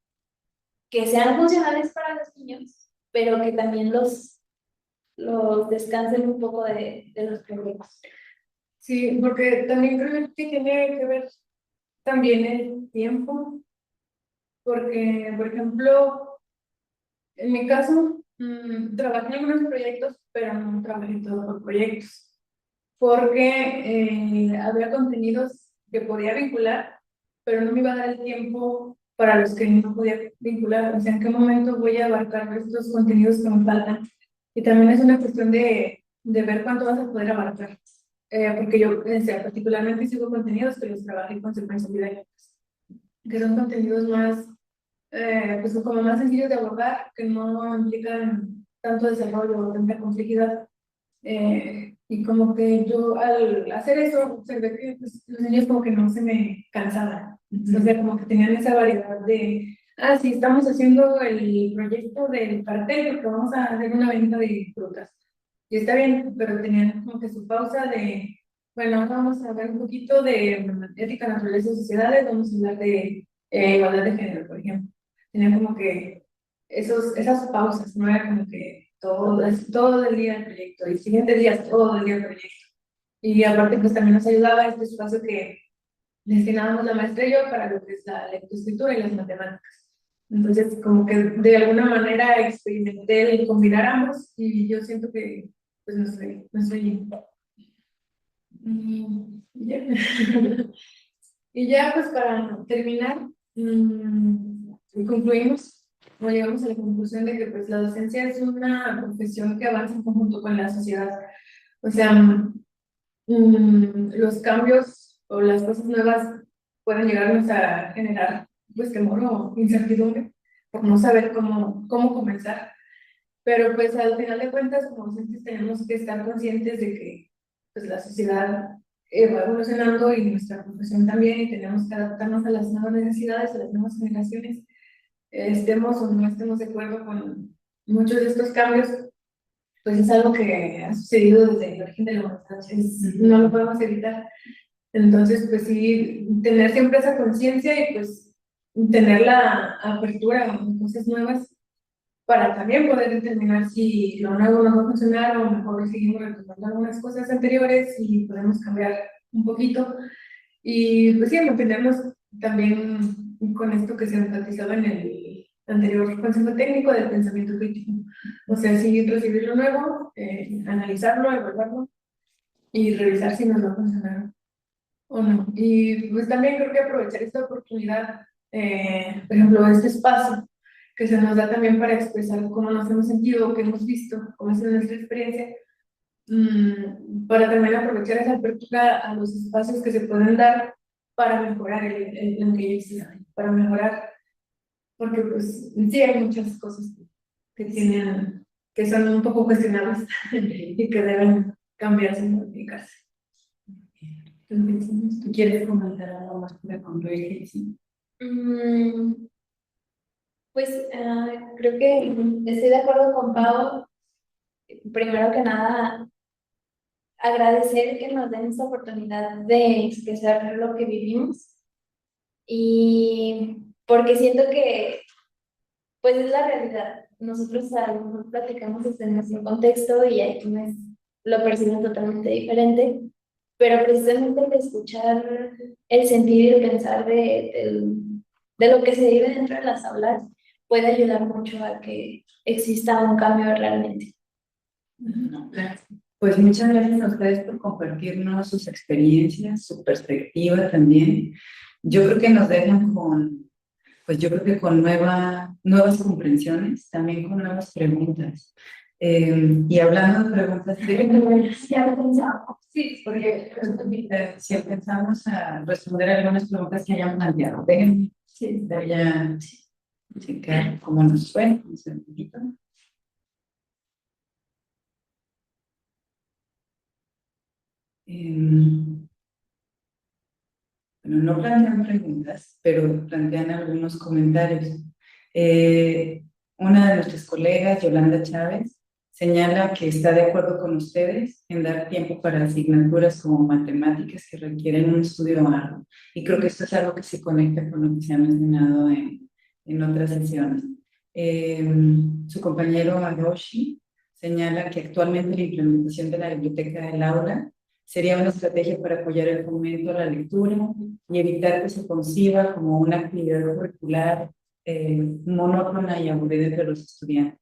que sean funcionales para los niños, pero que también los descansen un poco de los proyectos. Sí, porque también creo que tiene que ver también el tiempo, porque, por ejemplo, en mi caso, trabajé en algunos proyectos, pero no trabajé todo por proyectos, porque había contenidos que podía vincular, pero no me iba a dar el tiempo para los que no podía vincular. O sea, ¿en qué momento voy a abarcar estos contenidos que me faltan? Y también es una cuestión de ver cuánto vas a poder abarcar. Porque yo, o sea, particularmente sigo contenidos que los trabajé con secuencias didácticas, que son contenidos más pues como más sencillos de abordar, que no implican tanto desarrollo o tanta complejidad. Y como que yo al hacer eso observé que pues, los niños como que no se me cansaban. O sea, como que tenían esa variedad de, ah, sí, estamos haciendo el proyecto del cartel porque vamos a hacer una venta de frutas. Y está bien, pero tenían como que su pausa de, bueno, ahora vamos a hablar un poquito de ética, naturaleza y sociedades, vamos a hablar de igualdad de género, por ejemplo. Tenían como que esas pausas, no era como que todo el día el proyecto, y siguientes días todo el día el proyecto. Y aparte, pues también nos ayudaba este espacio que destinábamos la maestra y yo para lo que es la lectoescritura y las matemáticas. Entonces, como que de alguna manera experimenté el combinar ambos y yo siento que, pues, no soy. Y ya. Y ya, pues, para terminar, concluimos, o llegamos a la conclusión de que, pues, la docencia es una profesión que avanza en conjunto con la sociedad. O sea, los cambios o las cosas nuevas pueden llegarnos a generar pues temor o incertidumbre por no saber cómo comenzar. Pero pues al final de cuentas, como docentes tenemos que estar conscientes de que pues la sociedad va evolucionando y nuestra profesión también y tenemos que adaptarnos a las nuevas necesidades, a las nuevas generaciones. estemos o no estemos de acuerdo con muchos de estos cambios, pues es algo que ha sucedido desde el origen de la humanidad, no lo podemos evitar. Entonces, pues sí, tener siempre esa conciencia y pues tener la apertura a cosas nuevas para también poder determinar si lo nuevo no va a funcionar o mejor seguimos retomando algunas cosas anteriores y podemos cambiar un poquito. Y pues sí, mantenernos también con esto que se enfatizaba en el anterior consejo técnico del pensamiento crítico. O sea, sí, recibir lo nuevo, analizarlo, evaluarlo y revisar si nos va a funcionar o no. Y pues también creo que aprovechar esta oportunidad, por ejemplo, este espacio que se nos da también para expresar cómo nos hemos sentido, qué hemos visto, cómo ha sido nuestra experiencia, para también aprovechar esa apertura a los espacios que se pueden dar para mejorar el plan que ya existe, para mejorar, porque pues sí hay muchas cosas que tienen, que son un poco cuestionables y que deben cambiarse y modificarse. Entonces, ¿tú quieres comentar algo más para concluir? Sí. Pues creo que estoy de acuerdo con Pau. Primero que nada, agradecer que nos den esta oportunidad de expresar lo que vivimos y porque siento que pues es la realidad. Nosotros a lo mejor platicamos desde nuestro contexto y hay quienes lo perciben totalmente diferente, pero precisamente el escuchar el sentir y el pensar de lo que se vive dentro de las aulas puede ayudar mucho a que exista un cambio realmente. Pues muchas gracias a ustedes por compartirnos sus experiencias, su perspectiva también. Yo creo que nos dejan con, pues yo creo que con nuevas comprensiones, también con nuevas preguntas. Y hablando de preguntas, sí, porque si alcanzamos a responder algunas preguntas que hayan planteado, déjenme ya checar cómo nos fue, un segundito. Bueno, no plantean preguntas, pero plantean algunos comentarios. Una de nuestras colegas, Yolanda Chávez, señala que está de acuerdo con ustedes en dar tiempo para asignaturas como matemáticas que requieren un estudio arduo. Y creo que esto es algo que se conecta con lo que se ha mencionado en otras sesiones. Su compañero Adoshi señala que actualmente la implementación de la biblioteca del aula sería una estrategia para apoyar el fomento a la lectura y evitar que se conciba como una actividad curricular monótona y aburrida de los estudiantes.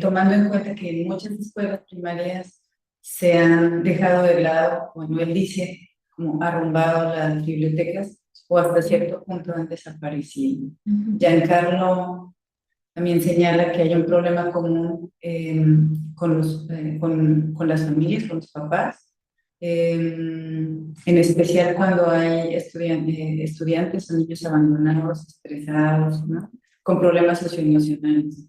Tomando en cuenta que en muchas escuelas primarias se han dejado de lado, bueno, él dice, como arrumbado las bibliotecas o hasta cierto punto han desaparecido. Giancarlo también señala que hay un problema común con las familias, con los papás, en especial cuando hay estudiantes o niños abandonados, estresados, ¿no? Con problemas socioemocionales.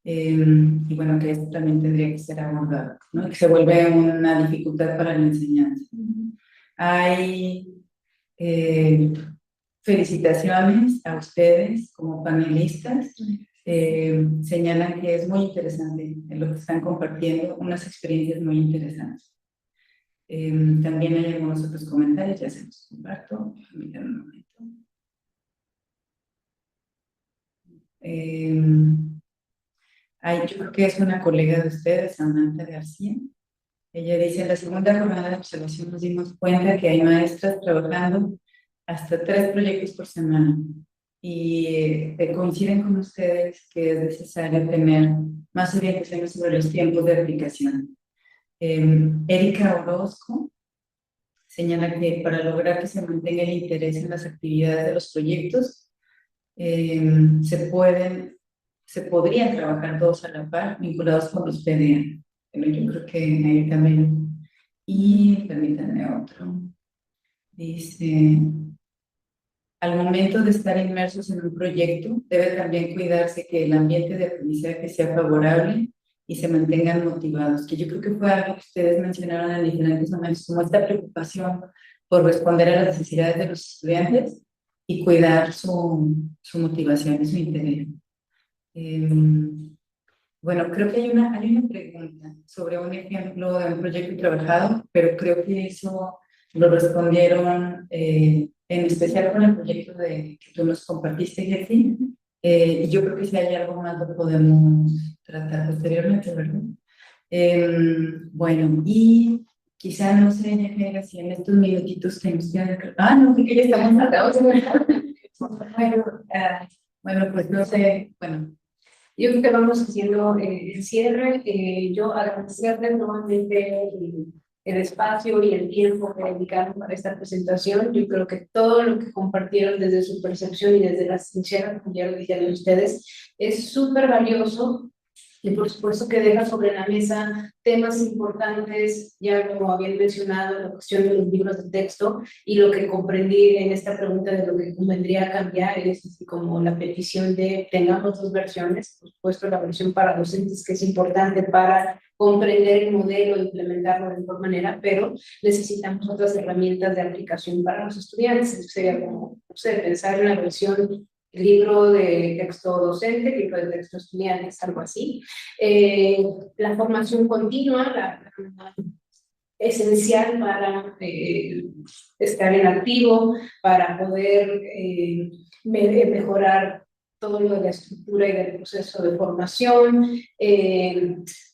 Y bueno, que esto también tendría que ser abordado, ¿no? Que se vuelve una dificultad para la enseñanza. Hay felicitaciones a ustedes como panelistas. Señalan que es muy interesante en lo que están compartiendo, unas experiencias muy interesantes. También hay algunos otros comentarios, ya se los comparto. Permítanme un momento. Yo creo que es una colega de ustedes, Samantha García. Ella dice, en la segunda jornada de observación nos dimos cuenta que hay maestras trabajando hasta 3 proyectos por semana. Y coinciden con ustedes que es necesario tener más orientación sobre los tiempos de aplicación. Erika Orozco señala que para lograr que se mantenga el interés en las actividades de los proyectos, se podrían trabajar todos a la par, vinculados con los PDA. Pero yo creo que ahí también. Y permítanme otro. Dice, al momento de estar inmersos en un proyecto, debe también cuidarse que el ambiente de aprendizaje sea favorable y se mantengan motivados, que yo creo que fue algo que ustedes mencionaron en diferentes momentos, como esta preocupación por responder a las necesidades de los estudiantes, y cuidar su motivación y su interés. Bueno, creo que hay una pregunta sobre un ejemplo de un proyecto trabajado, pero creo que eso lo respondieron en especial con el proyecto que tú nos compartiste, Jessy. Y yo creo que si hay algo más lo podemos tratar posteriormente, ¿verdad? Bueno, y quizá no sé, Yajaira, si en estos minutitos que nos quedan. No, que ya estamos matados. Bueno, pues no sé, bueno. Yo creo que vamos haciendo el cierre. Yo agradecerles nuevamente el espacio y el tiempo que dedicaron para esta presentación. Yo creo que todo lo que compartieron desde su percepción y desde la sincera, como ya lo dijeron ustedes, es súper valioso. Y por supuesto que deja sobre la mesa temas importantes, ya como habían mencionado, la cuestión de los libros de texto, y lo que comprendí en esta pregunta de lo que convendría cambiar es así como la petición de tengamos dos versiones, por supuesto la versión para docentes, que es importante para comprender el modelo e implementarlo de mejor manera, pero necesitamos otras herramientas de aplicación para los estudiantes. Eso sería como, no sé, pensar en la versión libro de texto docente, libro de texto estudiante, algo así. La formación continua, la esencial para estar en activo, para poder mejorar todo lo de la estructura y del proceso de formación,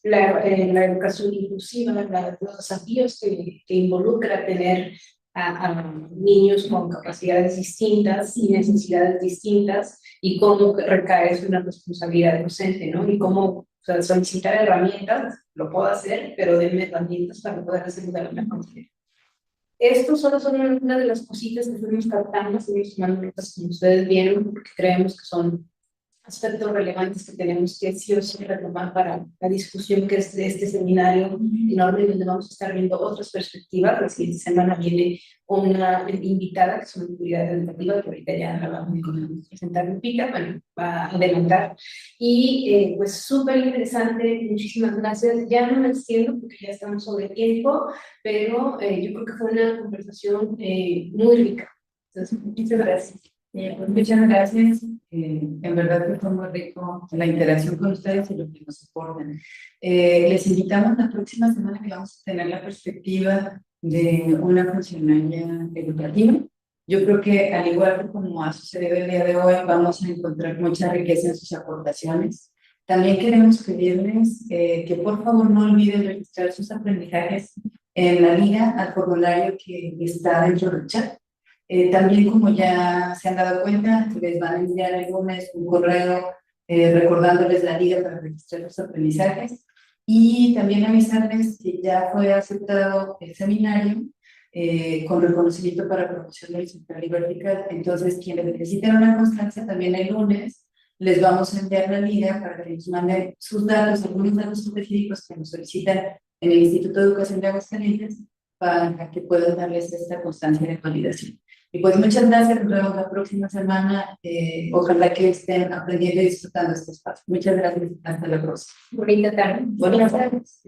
la educación inclusiva, los desafíos que involucra tener a niños con capacidades distintas y necesidades distintas, y cómo recae sobre una responsabilidad docente, ¿no? Y cómo, o sea, solicitar herramientas, lo puedo hacer, pero denme herramientas para poder hacerlo de la mejor manera. Estos solo son una de las cositas que fuimos tratando, fuimos tomando notas como ustedes vieron, porque creemos que son aspectos relevantes que tenemos que sí o sí retomar para la discusión que es de este seminario enorme, donde vamos a estar viendo otras perspectivas. La siguiente semana viene una invitada, que es una autoridad educativa, que ahorita ya la vamos a presentar Lupita, bueno, va a adelantar. Y pues súper interesante, muchísimas gracias. Ya no me extiendo porque ya estamos sobre tiempo, pero yo creo que fue una conversación muy rica. Entonces, muchas gracias. Pues muchas gracias. En verdad que fue muy rico la interacción con ustedes y lo que nos aportan. Les invitamos la próxima semana que vamos a tener la perspectiva de una funcionaria educativa. Yo creo que al igual que como ha sucedido el día de hoy, vamos a encontrar mucha riqueza en sus aportaciones. También queremos pedirles que por favor no olviden registrar sus aprendizajes en la liga al formulario que está dentro del chat. También, como ya se han dado cuenta, les van a enviar el lunes un correo recordándoles la liga para registrar los aprendizajes, y también avisarles que ya fue aceptado el seminario con reconocimiento para promoción horizontal y vertical. Entonces, quienes necesiten una constancia, también el lunes les vamos a enviar la liga para que nos manden sus datos, algunos datos específicos que nos solicitan en el Instituto de Educación de Aguascalientes, para que puedan darles esta constancia de validación. Y pues muchas gracias, nos vemos la próxima semana. Ojalá que estén aprendiendo y disfrutando este espacio. Muchas gracias, hasta la próxima. Bonita tarde. Buenas tardes.